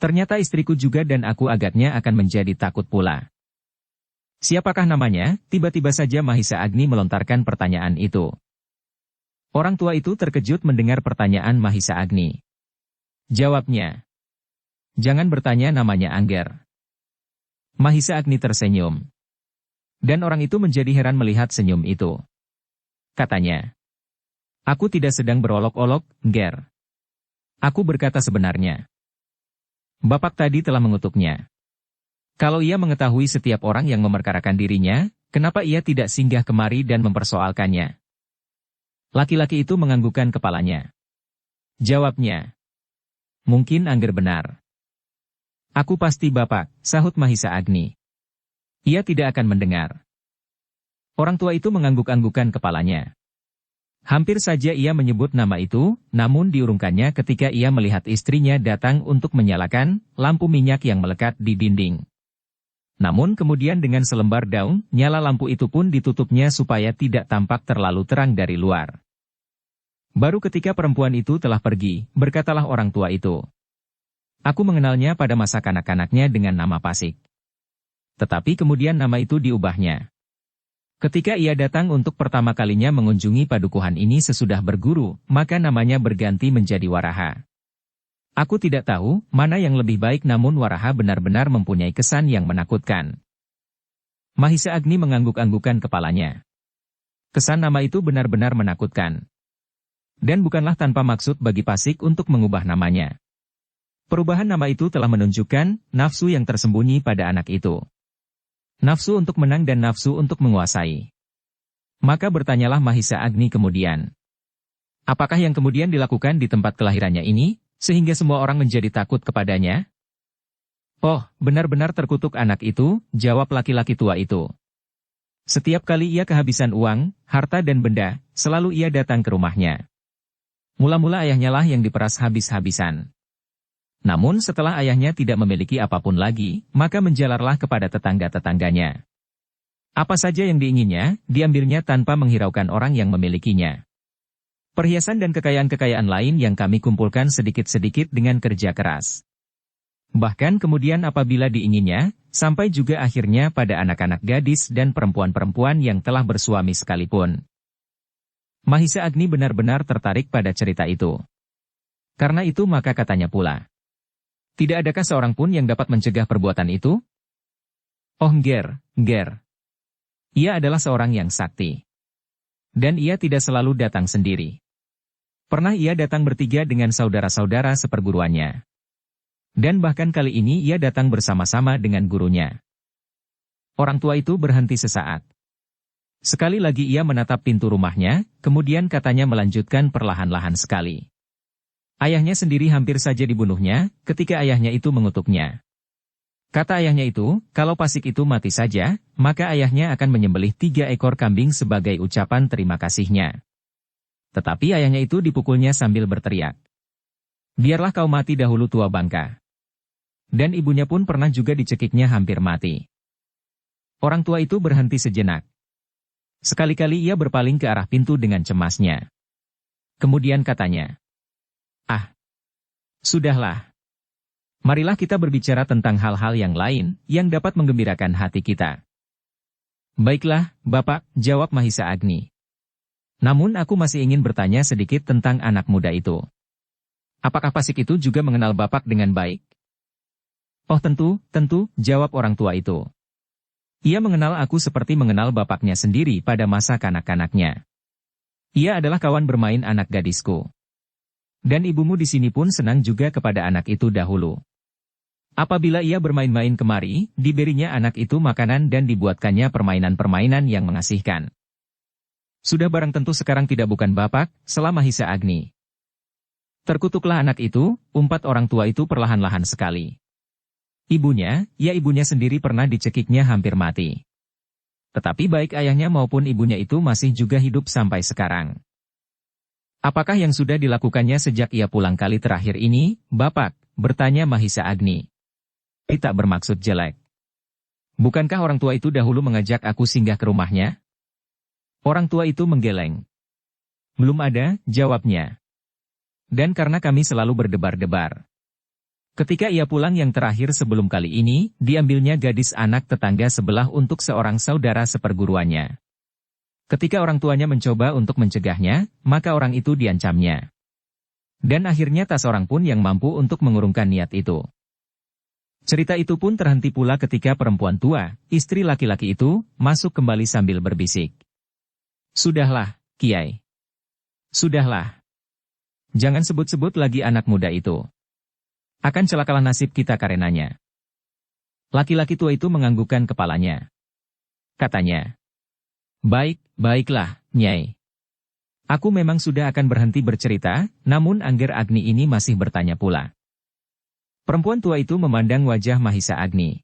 Ternyata istriku juga dan aku agaknya akan menjadi takut pula." "Siapakah namanya?" Tiba-tiba saja Mahisa Agni melontarkan pertanyaan itu. Orang tua itu terkejut mendengar pertanyaan Mahisa Agni. Jawabnya, "Jangan bertanya namanya Angger." Mahisa Agni tersenyum. Dan orang itu menjadi heran melihat senyum itu. Katanya, "Aku tidak sedang berolok-olok, Nger. Aku berkata sebenarnya. Bapak tadi telah mengutuknya. Kalau ia mengetahui setiap orang yang memerkarakan dirinya, kenapa ia tidak singgah kemari dan mempersoalkannya?" Laki-laki itu menganggukkan kepalanya. Jawabnya, "Mungkin Angger benar." "Aku pasti Bapak," sahut Mahisa Agni. "Ia tidak akan mendengar." Orang tua itu mengangguk-anggukan kepalanya. Hampir saja ia menyebut nama itu, namun diurungkannya ketika ia melihat istrinya datang untuk menyalakan lampu minyak yang melekat di dinding. Namun kemudian dengan selembar daun, nyala lampu itu pun ditutupnya supaya tidak tampak terlalu terang dari luar. Baru ketika perempuan itu telah pergi, berkatalah orang tua itu, "Aku mengenalnya pada masa kanak-kanaknya dengan nama Pasik." Tetapi kemudian nama itu diubahnya. Ketika ia datang untuk pertama kalinya mengunjungi padukuhan ini sesudah berguru, maka namanya berganti menjadi Waraha. Aku tidak tahu mana yang lebih baik, namun Waraha benar-benar mempunyai kesan yang menakutkan. Mahisa Agni mengangguk-anggukan kepalanya. Kesan nama itu benar-benar menakutkan. Dan bukanlah tanpa maksud bagi Pasik untuk mengubah namanya. Perubahan nama itu telah menunjukkan nafsu yang tersembunyi pada anak itu. Nafsu untuk menang dan nafsu untuk menguasai. Maka bertanyalah Mahisa Agni kemudian, apakah yang kemudian dilakukan di tempat kelahirannya ini, sehingga semua orang menjadi takut kepadanya? "Oh, benar-benar terkutuk anak itu," jawab laki-laki tua itu. Setiap kali ia kehabisan uang, harta dan benda, selalu ia datang ke rumahnya. Mula-mula ayahnya lah yang diperas habis-habisan. Namun setelah ayahnya tidak memiliki apapun lagi, maka menjalarlah kepada tetangga-tetangganya. Apa saja yang diinginnya, diambilnya tanpa menghiraukan orang yang memilikinya. Perhiasan dan kekayaan-kekayaan lain yang kami kumpulkan sedikit-sedikit dengan kerja keras. Bahkan kemudian apabila diinginnya, sampai juga akhirnya pada anak-anak gadis dan perempuan-perempuan yang telah bersuami sekalipun. Mahisa Agni benar-benar tertarik pada cerita itu. Karena itu maka katanya pula. Tidak adakah seorang pun yang dapat mencegah perbuatan itu? Oh Nger. Ia adalah seorang yang sakti. Dan ia tidak selalu datang sendiri. Pernah ia datang bertiga dengan saudara-saudara seperguruannya. Dan bahkan kali ini ia datang bersama-sama dengan gurunya. Orang tua itu berhenti sesaat. Sekali lagi ia menatap pintu rumahnya, kemudian katanya melanjutkan perlahan-lahan sekali. Ayahnya sendiri hampir saja dibunuhnya, ketika ayahnya itu mengutuknya. Kata ayahnya itu, kalau Pasik itu mati saja, maka ayahnya akan menyembelih 3 ekor kambing sebagai ucapan terima kasihnya. Tetapi ayahnya itu dipukulnya sambil berteriak. Biarlah kau mati dahulu tua bangka. Dan ibunya pun pernah juga dicekiknya hampir mati. Orang tua itu berhenti sejenak. Sekali-kali ia berpaling ke arah pintu dengan cemasnya. Kemudian katanya. Ah, sudahlah. Marilah kita berbicara tentang hal-hal yang lain, yang dapat menggembirakan hati kita. Baiklah, Bapak, jawab Mahisa Agni. Namun aku masih ingin bertanya sedikit tentang anak muda itu. Apakah Pasik itu juga mengenal Bapak dengan baik? Oh tentu, jawab orang tua itu. Ia mengenal aku seperti mengenal bapaknya sendiri pada masa kanak-kanaknya. Ia adalah kawan bermain anak gadisku. Dan ibumu di sini pun senang juga kepada anak itu dahulu. Apabila ia bermain-main kemari, diberinya anak itu makanan dan dibuatkannya permainan-permainan yang mengasihkan. Sudah barang tentu sekarang tidak bukan Bapak, selama Mahisa Agni. Terkutuklah anak itu, umpat orang tua itu perlahan-lahan sekali. Ibunya sendiri pernah dicekiknya hampir mati. Tetapi baik ayahnya maupun ibunya itu masih juga hidup sampai sekarang. Apakah yang sudah dilakukannya sejak ia pulang kali terakhir ini, Bapak? Bertanya Mahisa Agni. Tak bermaksud jelek. Bukankah orang tua itu dahulu mengajak aku singgah ke rumahnya? Orang tua itu menggeleng. Belum ada, jawabnya. Dan karena kami selalu berdebar-debar. Ketika ia pulang yang terakhir sebelum kali ini, diambilnya gadis anak tetangga sebelah untuk seorang saudara seperguruannya. Ketika orang tuanya mencoba untuk mencegahnya, maka orang itu diancamnya. Dan akhirnya tak seorang pun yang mampu untuk mengurungkan niat itu. Cerita itu pun terhenti pula ketika perempuan tua, istri laki-laki itu, masuk kembali sambil berbisik. Sudahlah, Kiai. Sudahlah. Jangan sebut-sebut lagi anak muda itu. Akan celakalah nasib kita karenanya. Laki-laki tua itu menganggukkan kepalanya. Katanya. Baiklah, Nyai. Aku memang sudah akan berhenti bercerita, namun Angger Agni ini masih bertanya pula. Perempuan tua itu memandang wajah Mahisa Agni.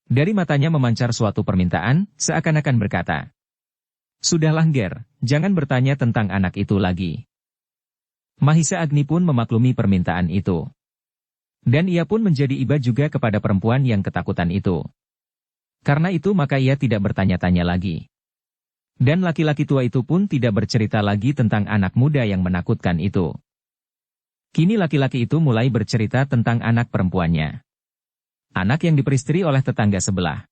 Dari matanya memancar suatu permintaan, seakan-akan berkata. Sudahlah Nger, jangan bertanya tentang anak itu lagi. Mahisa Agni pun memaklumi permintaan itu. Dan ia pun menjadi iba juga kepada perempuan yang ketakutan itu. Karena itu maka ia tidak bertanya-tanya lagi. Dan laki-laki tua itu pun tidak bercerita lagi tentang anak muda yang menakutkan itu. Kini laki-laki itu mulai bercerita tentang anak perempuannya. Anak yang diperistri oleh tetangga sebelah.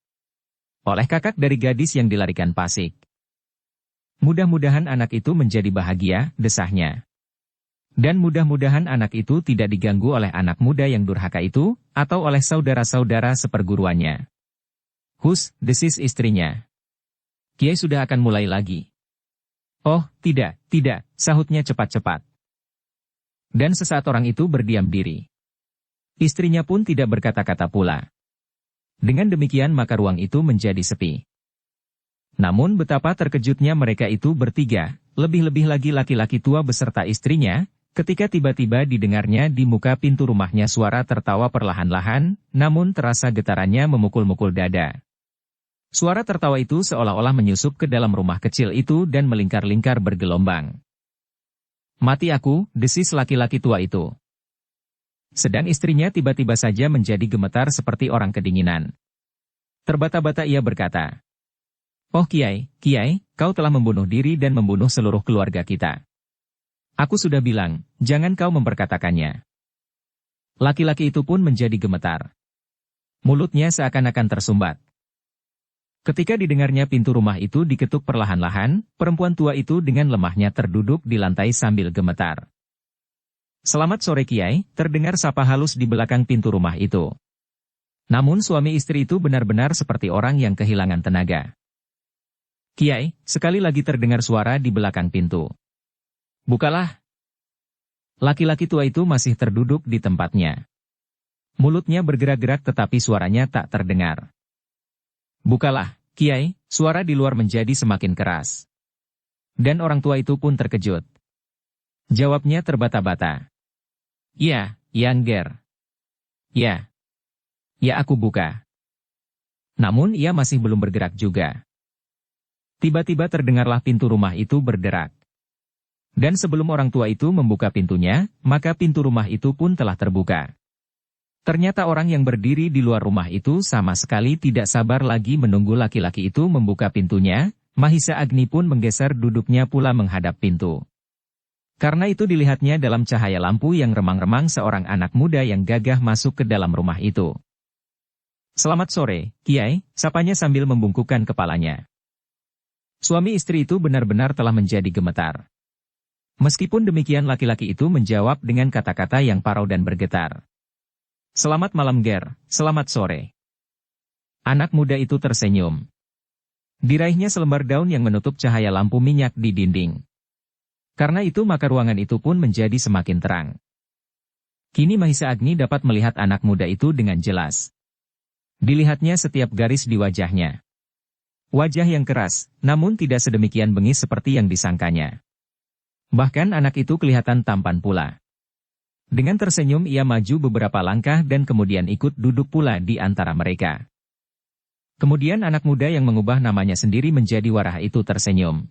Oleh kakak dari gadis yang dilarikan Pasik. Mudah-mudahan anak itu menjadi bahagia, desahnya. Dan mudah-mudahan anak itu tidak diganggu oleh anak muda yang durhaka itu, atau oleh saudara-saudara seperguruannya. Hus, desis istrinya. Kiai sudah akan mulai lagi. Oh, tidak, sahutnya cepat-cepat. Dan sesaat orang itu berdiam diri. Istrinya pun tidak berkata-kata pula. Dengan demikian maka ruang itu menjadi sepi. Namun betapa terkejutnya mereka itu bertiga, lebih-lebih lagi laki-laki tua beserta istrinya, ketika tiba-tiba didengarnya di muka pintu rumahnya suara tertawa perlahan-lahan, namun terasa getarannya memukul-mukul dada. Suara tertawa itu seolah-olah menyusup ke dalam rumah kecil itu dan melingkar-lingkar bergelombang. "Mati aku," desis laki-laki tua itu. Sedang istrinya tiba-tiba saja menjadi gemetar seperti orang kedinginan. Terbata-bata ia berkata, "Oh Kiai, Kiai, kau telah membunuh diri dan membunuh seluruh keluarga kita. Aku sudah bilang, jangan kau memperkatakannya." Laki-laki itu pun menjadi gemetar. Mulutnya seakan-akan tersumbat. Ketika didengarnya pintu rumah itu diketuk perlahan-lahan, perempuan tua itu dengan lemahnya terduduk di lantai sambil gemetar. "Selamat sore Kiai," terdengar sapa halus di belakang pintu rumah itu. Namun suami istri itu benar-benar seperti orang yang kehilangan tenaga. "Kiai," sekali lagi terdengar suara di belakang pintu. "Bukalah." Laki-laki tua itu masih terduduk di tempatnya. Mulutnya bergerak-gerak tetapi suaranya tak terdengar. "Bukalah, Kiai," suara di luar menjadi semakin keras. Dan orang tua itu pun terkejut. Jawabnya terbata-bata. "Ya, Yang Ger. Ya. Ya aku buka." Namun ia masih belum bergerak juga. Tiba-tiba terdengarlah pintu rumah itu berderak. Dan sebelum orang tua itu membuka pintunya, maka pintu rumah itu pun telah terbuka. Ternyata orang yang berdiri di luar rumah itu sama sekali tidak sabar lagi menunggu laki-laki itu membuka pintunya. Mahisa Agni pun menggeser duduknya pula menghadap pintu. Karena itu dilihatnya dalam cahaya lampu yang remang-remang seorang anak muda yang gagah masuk ke dalam rumah itu. "Selamat sore, Kiai," sapanya sambil membungkukkan kepalanya. Suami istri itu benar-benar telah menjadi gemetar. Meskipun demikian laki-laki itu menjawab dengan kata-kata yang parau dan bergetar. "Selamat malam Ger, selamat sore." Anak muda itu tersenyum. Diraihnya selembar daun yang menutup cahaya lampu minyak di dinding. Karena itu maka ruangan itu pun menjadi semakin terang. Kini Mahisa Agni dapat melihat anak muda itu dengan jelas. Dilihatnya setiap garis di wajahnya. Wajah yang keras, namun tidak sedemikian bengis seperti yang disangkanya. Bahkan anak itu kelihatan tampan pula. Dengan tersenyum ia maju beberapa langkah dan kemudian ikut duduk pula di antara mereka. Kemudian anak muda yang mengubah namanya sendiri menjadi Waraha itu tersenyum.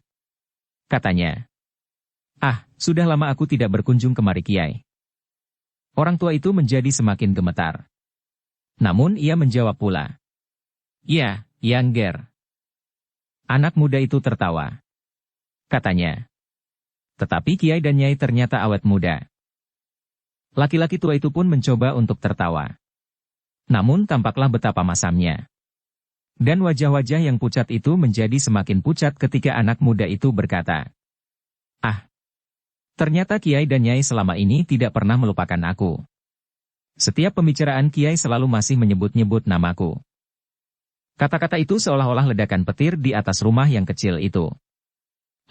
Katanya, "Ah, sudah lama aku tidak berkunjung kemari Kiai." Orang tua itu menjadi semakin gemetar. Namun ia menjawab pula, "Ya, Yang Ger." Anak muda itu tertawa. Katanya, "Tetapi Kiai dan Nyai ternyata awet muda." Laki-laki tua itu pun mencoba untuk tertawa. Namun tampaklah betapa masamnya. Dan wajah-wajah yang pucat itu menjadi semakin pucat ketika anak muda itu berkata, "Ah, ternyata Kiai dan Nyai selama ini tidak pernah melupakan aku. Setiap pembicaraan Kiai selalu masih menyebut-nyebut namaku." Kata-kata itu seolah-olah ledakan petir di atas rumah yang kecil itu.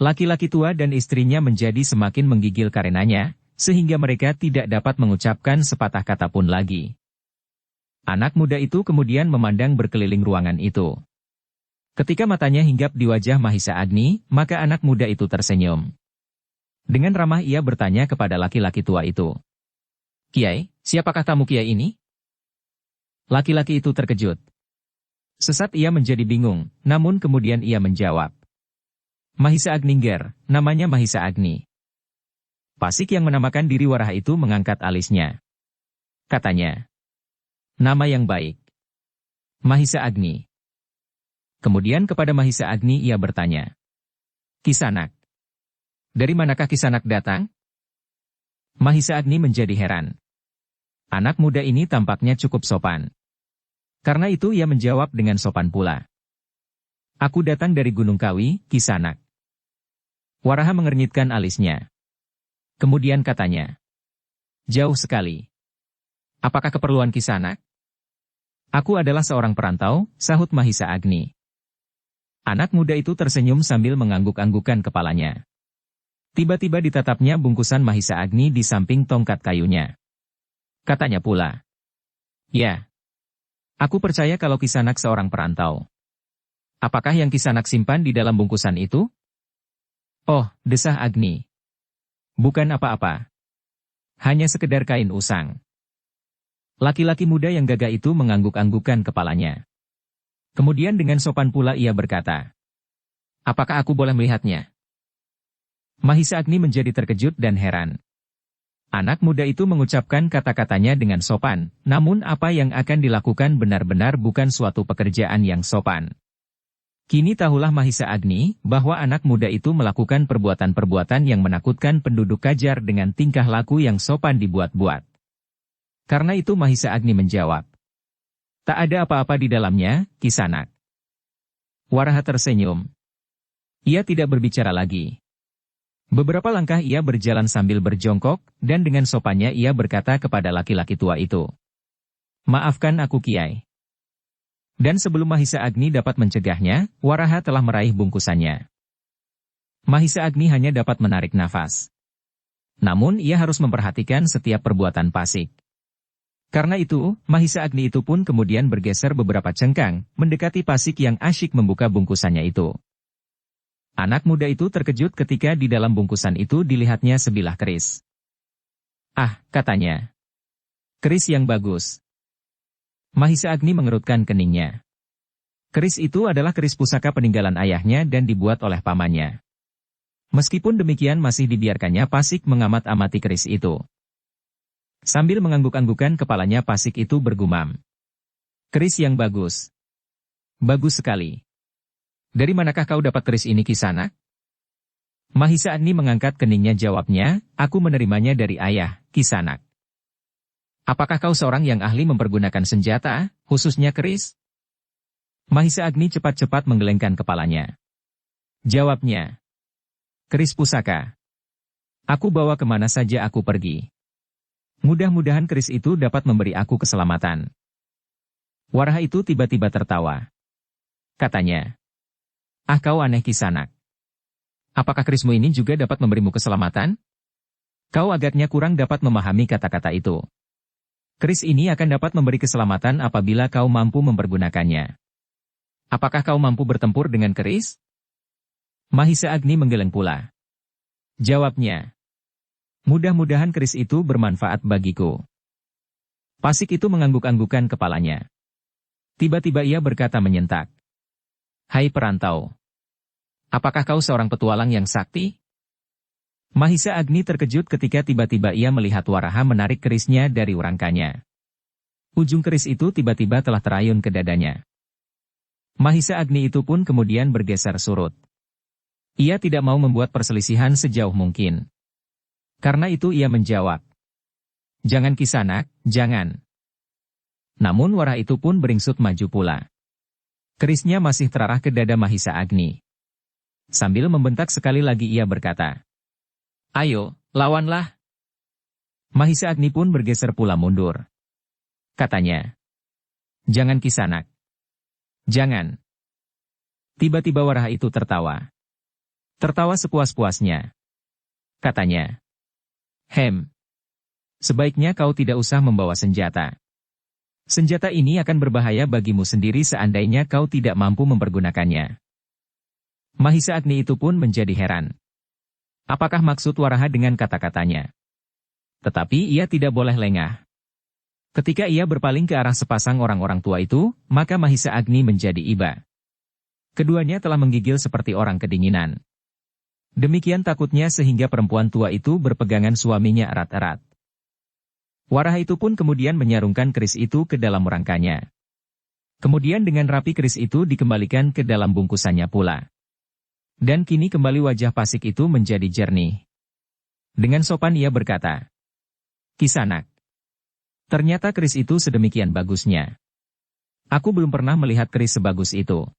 Laki-laki tua dan istrinya menjadi semakin menggigil karenanya, sehingga mereka tidak dapat mengucapkan sepatah kata pun lagi. Anak muda itu kemudian memandang berkeliling ruangan itu. Ketika matanya hinggap di wajah Mahisa Agni, maka anak muda itu tersenyum. Dengan ramah ia bertanya kepada laki-laki tua itu, "Kiai, siapakah tamu Kiai ini?" Laki-laki itu terkejut. Sesat ia menjadi bingung, namun kemudian ia menjawab, "Mahisa Agni Ger, namanya Mahisa Agni." Pasik yang menamakan diri Waraha itu mengangkat alisnya. Katanya, "Nama yang baik. Mahisa Agni." Kemudian kepada Mahisa Agni ia bertanya, "Kisanak, dari manakah Kisanak datang?" Mahisa Agni menjadi heran. Anak muda ini tampaknya cukup sopan. Karena itu ia menjawab dengan sopan pula, "Aku datang dari Gunung Kawi, Kisanak." Waraha mengernyitkan alisnya. Kemudian katanya, "Jauh sekali. Apakah keperluan Kisanak?" "Aku adalah seorang perantau," sahut Mahisa Agni. Anak muda itu tersenyum sambil mengangguk-anggukan kepalanya. Tiba-tiba ditatapnya bungkusan Mahisa Agni di samping tongkat kayunya. Katanya pula, "Ya, aku percaya kalau Kisanak seorang perantau. Apakah yang Kisanak simpan di dalam bungkusan itu?" "Oh," desah Agni. "Bukan apa-apa. Hanya sekedar kain usang." Laki-laki muda yang gagah itu mengangguk-anggukan kepalanya. Kemudian dengan sopan pula ia berkata, apakah aku boleh melihatnya? Mahisa Agni menjadi terkejut dan heran. Anak muda itu mengucapkan kata-katanya dengan sopan, namun apa yang akan dilakukan benar-benar bukan suatu pekerjaan yang sopan. Kini tahulah Mahisa Agni, bahwa anak muda itu melakukan perbuatan-perbuatan yang menakutkan penduduk Kajar dengan tingkah laku yang sopan dibuat-buat. Karena itu Mahisa Agni menjawab, tak ada apa-apa di dalamnya, Kisanak. Waraha tersenyum. Ia tidak berbicara lagi. Beberapa langkah ia berjalan sambil berjongkok, dan dengan sopannya ia berkata kepada laki-laki tua itu. Maafkan aku Kiai. Dan sebelum Mahisa Agni dapat mencegahnya, Waraha telah meraih bungkusannya. Mahisa Agni hanya dapat menarik nafas. Namun ia harus memperhatikan setiap perbuatan Pasik. Karena itu, Mahisa Agni itu pun kemudian bergeser beberapa cengkang, mendekati Pasik yang asyik membuka bungkusannya itu. Anak muda itu terkejut ketika di dalam bungkusan itu dilihatnya sebilah keris. Ah, katanya. Keris yang bagus. Mahisa Agni mengerutkan keningnya. Keris itu adalah keris pusaka peninggalan ayahnya dan dibuat oleh pamannya. Meskipun demikian masih dibiarkannya Pasik mengamat-amati keris itu. Sambil mengangguk-anggukan kepalanya Pasik itu bergumam. Keris yang bagus. Bagus sekali. Dari manakah kau dapat keris ini Kisanak? Mahisa Agni mengangkat keningnya jawabnya, aku menerimanya dari ayah, Kisanak. Apakah kau seorang yang ahli mempergunakan senjata, khususnya keris? Mahisa Agni cepat-cepat menggelengkan kepalanya. Jawabnya. Keris pusaka. Aku bawa kemana saja aku pergi. Mudah-mudahan keris itu dapat memberi aku keselamatan. Waraha itu tiba-tiba tertawa. Katanya. Ah kau aneh Kisanak. Apakah kerismu ini juga dapat memberimu keselamatan? Kau agaknya kurang dapat memahami kata-kata itu. Keris ini akan dapat memberi keselamatan apabila kau mampu mempergunakannya. Apakah kau mampu bertempur dengan keris? Mahisa Agni menggeleng pula. Jawabnya. Mudah-mudahan keris itu bermanfaat bagiku. Pasik itu mengangguk-anggukan kepalanya. Tiba-tiba ia berkata menyentak. Hai perantau. Apakah kau seorang petualang yang sakti? Mahisa Agni terkejut ketika tiba-tiba ia melihat Waraha menarik kerisnya dari rangkanya. Ujung keris itu tiba-tiba telah terayun ke dadanya. Mahisa Agni itu pun kemudian bergeser surut. Ia tidak mau membuat perselisihan sejauh mungkin. Karena itu ia menjawab. Jangan Kisanak, jangan. Namun Waraha itu pun beringsut maju pula. Kerisnya masih terarah ke dada Mahisa Agni. Sambil membentak sekali lagi ia berkata. Ayo, lawanlah. Mahisa Agni pun bergeser pula mundur. Katanya. Jangan Kisanak. Jangan. Tiba-tiba Waraha itu tertawa. Tertawa sepuas-puasnya. Katanya. Sebaiknya kau tidak usah membawa senjata. Senjata ini akan berbahaya bagimu sendiri seandainya kau tidak mampu mempergunakannya. Mahisa Agni itu pun menjadi heran. Apakah maksud Waraha dengan kata-katanya? Tetapi ia tidak boleh lengah. Ketika ia berpaling ke arah sepasang orang-orang tua itu, maka Mahisa Agni menjadi iba. Keduanya telah menggigil seperti orang kedinginan. Demikian takutnya sehingga perempuan tua itu berpegangan suaminya erat-erat. Waraha itu pun kemudian menyarungkan keris itu ke dalam rangkanya. Kemudian dengan rapi keris itu dikembalikan ke dalam bungkusannya pula. Dan kini kembali wajah Pasik itu menjadi jernih. Dengan sopan ia berkata, Kisanak. Ternyata keris itu sedemikian bagusnya. Aku belum pernah melihat keris sebagus itu.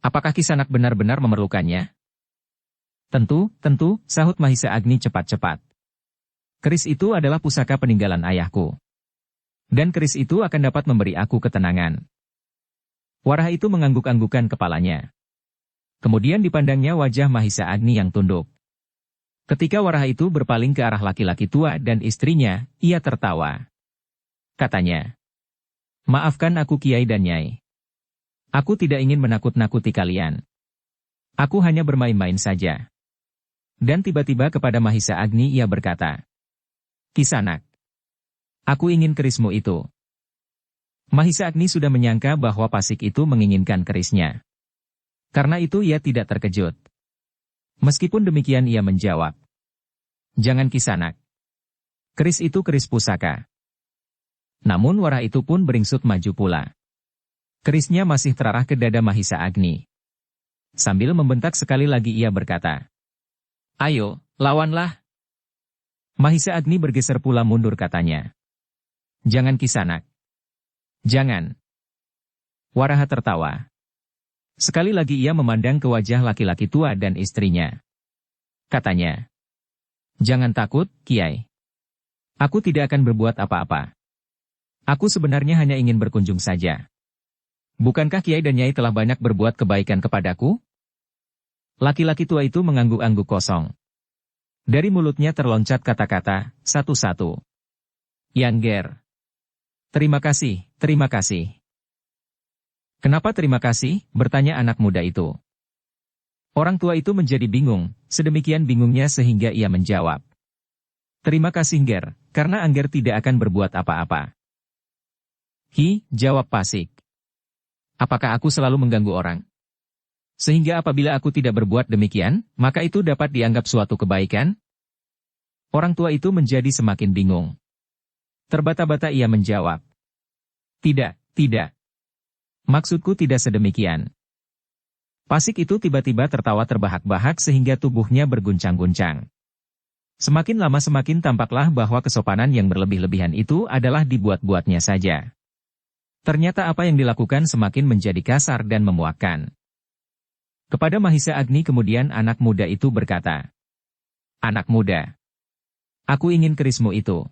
Apakah Kisanak benar-benar memerlukannya? Tentu, sahut Mahisa Agni cepat-cepat. Keris itu adalah pusaka peninggalan ayahku. Dan keris itu akan dapat memberi aku ketenangan. Waraha itu mengangguk-anggukan kepalanya. Kemudian dipandangnya wajah Mahisa Agni yang tunduk. Ketika Waraha itu berpaling ke arah laki-laki tua dan istrinya, ia tertawa. Katanya, maafkan aku Kiai dan Nyai. Aku tidak ingin menakut-nakuti kalian. Aku hanya bermain-main saja. Dan tiba-tiba kepada Mahisa Agni ia berkata, Kisanak. Aku ingin kerismu itu. Mahisa Agni sudah menyangka bahwa Pasik itu menginginkan kerisnya. Karena itu ia tidak terkejut. Meskipun demikian ia menjawab. Jangan Kisanak. Keris itu keris pusaka. Namun Wara itu pun beringsut maju pula. Kerisnya masih terarah ke dada Mahisa Agni. Sambil membentak sekali lagi ia berkata. Ayo, lawanlah. Mahisa Agni bergeser pula mundur katanya. Jangan Kisanak. Jangan. Waraha tertawa. Sekali lagi ia memandang ke wajah laki-laki tua dan istrinya. Katanya. Jangan takut, Kiai. Aku tidak akan berbuat apa-apa. Aku sebenarnya hanya ingin berkunjung saja. Bukankah Kiai dan Nyai telah banyak berbuat kebaikan kepadaku? Laki-laki tua itu mengangguk-angguk kosong. Dari mulutnya terloncat kata-kata, satu-satu. Yangger. Terima kasih, terima kasih. Kenapa terima kasih? Bertanya anak muda itu. Orang tua itu menjadi bingung, sedemikian bingungnya sehingga ia menjawab. Terima kasih Nger, karena Angger tidak akan berbuat apa-apa. Jawab Pasik. Apakah aku selalu mengganggu orang? Sehingga apabila aku tidak berbuat demikian, maka itu dapat dianggap suatu kebaikan? Orang tua itu menjadi semakin bingung. Terbata-bata ia menjawab. Tidak, tidak. Maksudku tidak sedemikian. Pasik itu tiba-tiba tertawa terbahak-bahak sehingga tubuhnya berguncang-guncang. Semakin lama semakin tampaklah bahwa kesopanan yang berlebih-lebihan itu adalah dibuat-buatnya saja. Ternyata apa yang dilakukan semakin menjadi kasar dan memuakkan. Kepada Mahisa Agni kemudian anak muda itu berkata, Anak muda, aku ingin kerismu itu.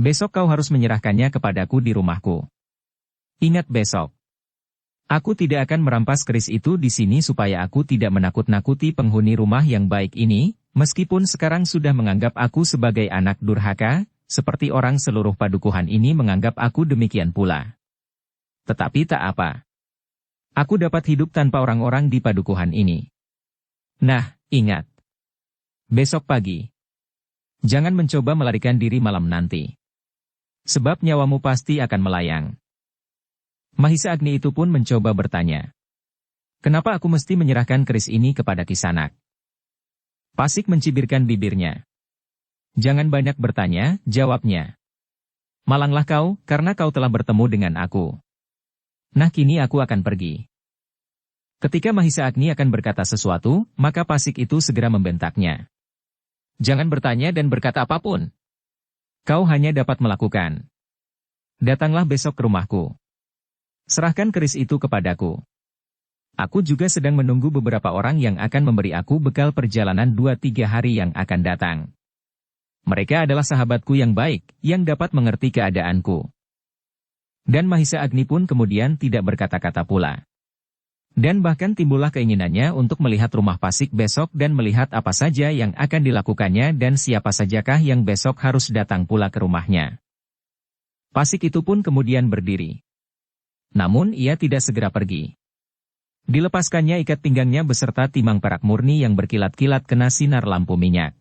Besok kau harus menyerahkannya kepadaku di rumahku. Ingat besok. Aku tidak akan merampas keris itu di sini supaya aku tidak menakut-nakuti penghuni rumah yang baik ini, meskipun sekarang sudah menganggap aku sebagai anak durhaka, seperti orang seluruh padukuhan ini menganggap aku demikian pula. Tetapi tak apa. Aku dapat hidup tanpa orang-orang di padukuhan ini. Nah, ingat. Besok pagi. Jangan mencoba melarikan diri malam nanti. Sebab nyawamu pasti akan melayang. Mahisa Agni itu pun mencoba bertanya. Kenapa aku mesti menyerahkan keris ini kepada Kisanak? Pasik mencibirkan bibirnya. Jangan banyak bertanya, jawabnya. Malanglah kau, karena kau telah bertemu dengan aku. Nah kini aku akan pergi. Ketika Mahisa Agni akan berkata sesuatu, maka Pasik itu segera membentaknya. Jangan bertanya dan berkata apapun. Kau hanya dapat melakukan. Datanglah besok ke rumahku. Serahkan keris itu kepadaku. Aku juga sedang menunggu beberapa orang yang akan memberi aku bekal perjalanan 2-3 hari yang akan datang. Mereka adalah sahabatku yang baik, yang dapat mengerti keadaanku. Dan Mahisa Agni pun kemudian tidak berkata-kata pula. Dan bahkan timbullah keinginannya untuk melihat rumah Pasik besok dan melihat apa saja yang akan dilakukannya dan siapa sajakah yang besok harus datang pula ke rumahnya. Pasik itu pun kemudian berdiri. Namun ia tidak segera pergi. Dilepaskannya ikat pinggangnya beserta timang perak murni yang berkilat-kilat kena sinar lampu minyak.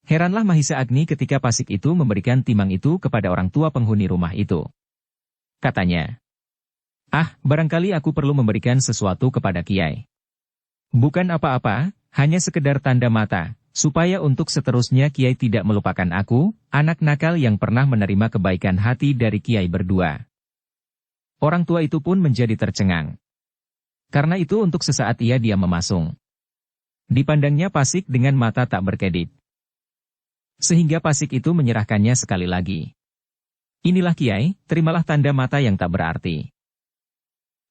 Heranlah Mahisa Agni ketika Pasik itu memberikan timang itu kepada orang tua penghuni rumah itu. Katanya, barangkali aku perlu memberikan sesuatu kepada Kiai. Bukan apa-apa, hanya sekedar tanda mata, supaya untuk seterusnya Kiai tidak melupakan aku, anak nakal yang pernah menerima kebaikan hati dari Kiai berdua. Orang tua itu pun menjadi tercengang. Karena itu untuk sesaat ia diam memasung. Dipandangnya Pasik dengan mata tak berkedip. Sehingga Pasik itu menyerahkannya sekali lagi. Inilah Kiai, terimalah tanda mata yang tak berarti.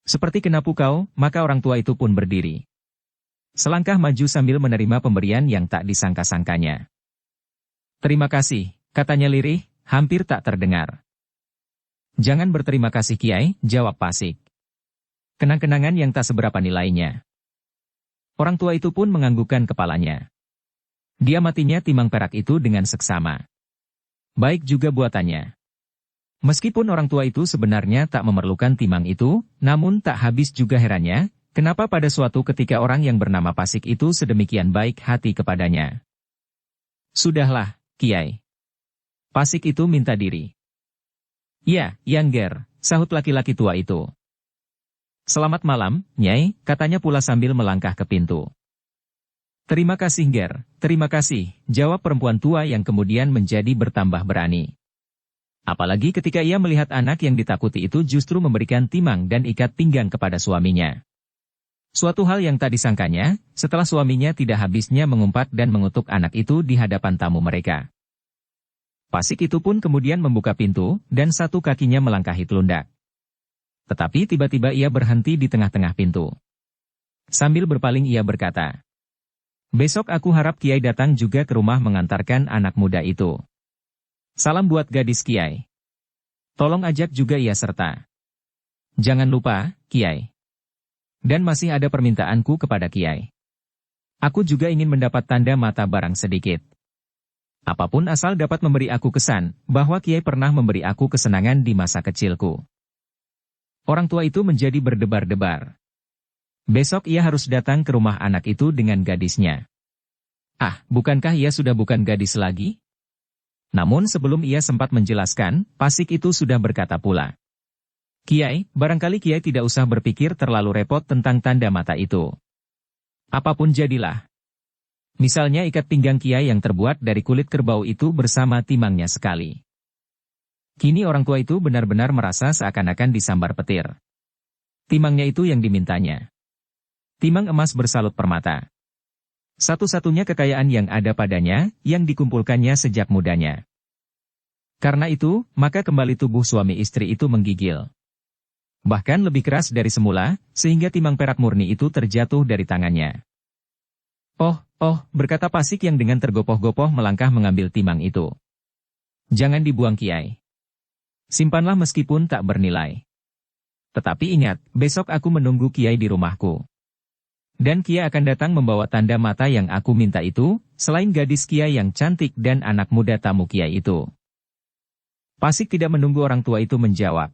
Seperti kena pukau, maka orang tua itu pun berdiri. Selangkah maju sambil menerima pemberian yang tak disangka-sangkanya. Terima kasih, katanya lirih, hampir tak terdengar. Jangan berterima kasih Kiai, jawab Pasik. Kenang-kenangan yang tak seberapa nilainya. Orang tua itu pun menganggukkan kepalanya. Dia matinya timang perak itu dengan seksama. Baik juga buatannya. Meskipun orang tua itu sebenarnya tak memerlukan timang itu, namun tak habis juga herannya, kenapa pada suatu ketika orang yang bernama Pasik itu sedemikian baik hati kepadanya. Sudahlah, Kiai. Pasik itu minta diri. Ya, Yangger, sahut laki-laki tua itu. Selamat malam, Nyai, katanya pula sambil melangkah ke pintu. Terima kasih Ger, terima kasih, jawab perempuan tua yang kemudian menjadi bertambah berani. Apalagi ketika ia melihat anak yang ditakuti itu justru memberikan timang dan ikat pinggang kepada suaminya. Suatu hal yang tak disangkanya, setelah suaminya tidak habisnya mengumpat dan mengutuk anak itu di hadapan tamu mereka. Pasik itu pun kemudian membuka pintu, dan satu kakinya melangkahi telundak. Tetapi tiba-tiba ia berhenti di tengah-tengah pintu. Sambil berpaling ia berkata, "Besok aku harap Kiai datang juga ke rumah mengantarkan anak muda itu. Salam buat gadis Kiai. Tolong ajak juga ia serta. Jangan lupa, Kiai. Dan masih ada permintaanku kepada Kiai. Aku juga ingin mendapat tanda mata barang sedikit. Apapun asal dapat memberi aku kesan, bahwa Kiai pernah memberi aku kesenangan di masa kecilku." Orang tua itu menjadi berdebar-debar. Besok ia harus datang ke rumah anak itu dengan gadisnya. Ah, bukankah ia sudah bukan gadis lagi? Namun sebelum ia sempat menjelaskan, Pasik itu sudah berkata pula. Kiai, barangkali Kiai tidak usah berpikir terlalu repot tentang tanda mata itu. Apapun jadilah. Misalnya ikat pinggang Kiai yang terbuat dari kulit kerbau itu bersama timangnya sekali. Kini orang tua itu benar-benar merasa seakan-akan disambar petir. Timangnya itu yang dimintanya. Timang emas bersalut permata. Satu-satunya kekayaan yang ada padanya, yang dikumpulkannya sejak mudanya. Karena itu, maka kembali tubuh suami istri itu menggigil. Bahkan lebih keras dari semula, sehingga timang perak murni itu terjatuh dari tangannya. Oh, berkata Pasik yang dengan tergopoh-gopoh melangkah mengambil timang itu. Jangan dibuang Kiai. Simpanlah meskipun tak bernilai. Tetapi ingat, besok aku menunggu Kiai di rumahku. Dan Kiai akan datang membawa tanda mata yang aku minta itu, selain gadis Kiai yang cantik dan anak muda tamu Kiai itu. Pasik tidak menunggu orang tua itu menjawab.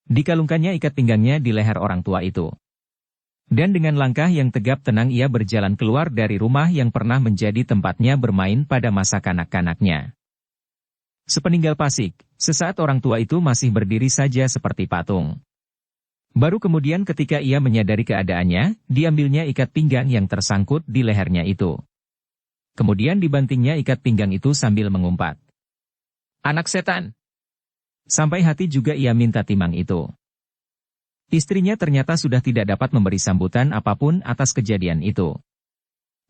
Dikalungkannya ikat pinggangnya di leher orang tua itu. Dan dengan langkah yang tegap tenang ia berjalan keluar dari rumah yang pernah menjadi tempatnya bermain pada masa kanak-kanaknya. Sepeninggal Pasik, sesaat orang tua itu masih berdiri saja seperti patung. Baru kemudian ketika ia menyadari keadaannya, diambilnya ikat pinggang yang tersangkut di lehernya itu. Kemudian dibantingnya ikat pinggang itu sambil mengumpat. Anak setan! Sampai hati juga ia minta timang itu. Istrinya ternyata sudah tidak dapat memberi sambutan apapun atas kejadian itu.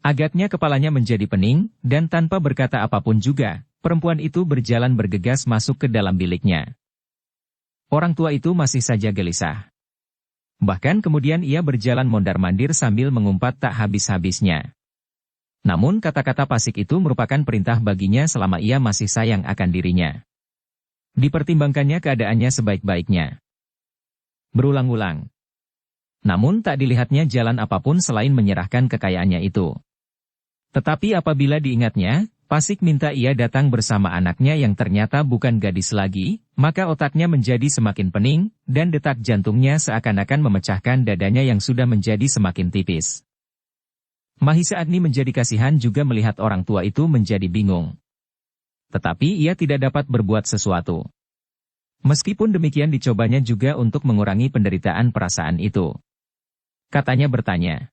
Agaknya kepalanya menjadi pening, dan tanpa berkata apapun juga, perempuan itu berjalan bergegas masuk ke dalam biliknya. Orang tua itu masih saja gelisah. Bahkan kemudian ia berjalan mondar-mandir sambil mengumpat tak habis-habisnya. Namun kata-kata Pasik itu merupakan perintah baginya selama ia masih sayang akan dirinya. Dipertimbangkannya keadaannya sebaik-baiknya. Berulang-ulang. Namun tak dilihatnya jalan apapun selain menyerahkan kekayaannya itu. Tetapi apabila diingatnya, Pasik minta ia datang bersama anaknya yang ternyata bukan gadis lagi, maka otaknya menjadi semakin pening, dan detak jantungnya seakan-akan memecahkan dadanya yang sudah menjadi semakin tipis. Mahisa Agni menjadi kasihan juga melihat orang tua itu menjadi bingung. Tetapi ia tidak dapat berbuat sesuatu. Meskipun demikian dicobanya juga untuk mengurangi penderitaan perasaan itu. Katanya bertanya,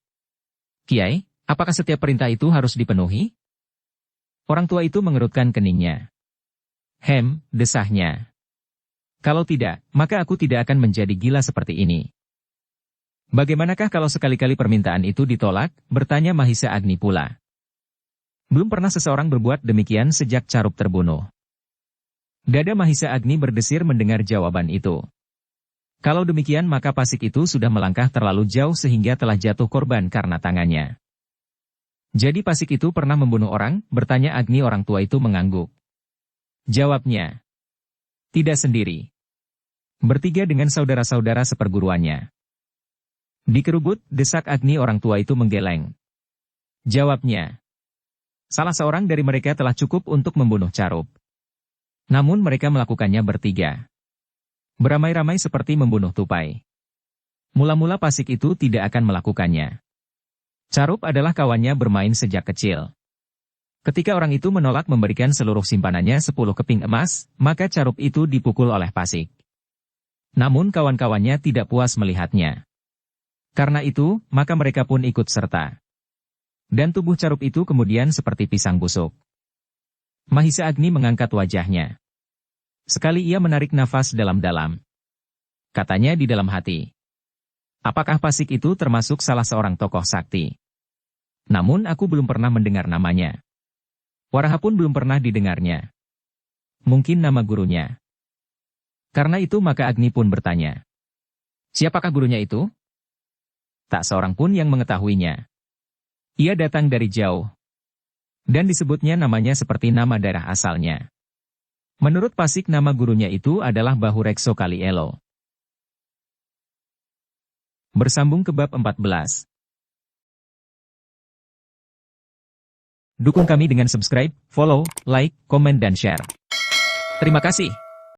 Kiai, apakah setiap perintah itu harus dipenuhi? Orang tua itu mengerutkan keningnya. Desahnya. Kalau tidak, maka aku tidak akan menjadi gila seperti ini. Bagaimanakah kalau sekali-kali permintaan itu ditolak, bertanya Mahisa Agni pula. Belum pernah seseorang berbuat demikian sejak Carup terbunuh. Dada Mahisa Agni berdesir mendengar jawaban itu. Kalau demikian maka Pasik itu sudah melangkah terlalu jauh sehingga telah jatuh korban karena tangannya. Jadi Pasik itu pernah membunuh orang, bertanya Agni. Orang tua itu mengangguk. Jawabnya, tidak sendiri. Bertiga dengan saudara-saudara seperguruannya. Dikerubut, desak Agni. Orang tua itu menggeleng. Jawabnya, salah seorang dari mereka telah cukup untuk membunuh Carup. Namun mereka melakukannya bertiga. Beramai-ramai seperti membunuh tupai. Mula-mula Pasik itu tidak akan melakukannya. Carup adalah kawannya bermain sejak kecil. Ketika orang itu menolak memberikan seluruh simpanannya 10 keping emas, maka Carup itu dipukul oleh Pasik. Namun kawan-kawannya tidak puas melihatnya. Karena itu, maka mereka pun ikut serta. Dan tubuh Carup itu kemudian seperti pisang busuk. Mahisa Agni mengangkat wajahnya. Sekali ia menarik nafas dalam-dalam. Katanya di dalam hati. Apakah Pasik itu termasuk salah seorang tokoh sakti? Namun aku belum pernah mendengar namanya. Waraha pun belum pernah didengarnya. Mungkin nama gurunya. Karena itu maka Agni pun bertanya. Siapakah gurunya itu? Tak seorang pun yang mengetahuinya. Ia datang dari jauh. Dan disebutnya namanya seperti nama daerah asalnya. Menurut Pasik nama gurunya itu adalah Bahurekso Kalielo. Bersambung ke bab 14. Dukung kami dengan subscribe, follow, like, komen dan share. Terima kasih.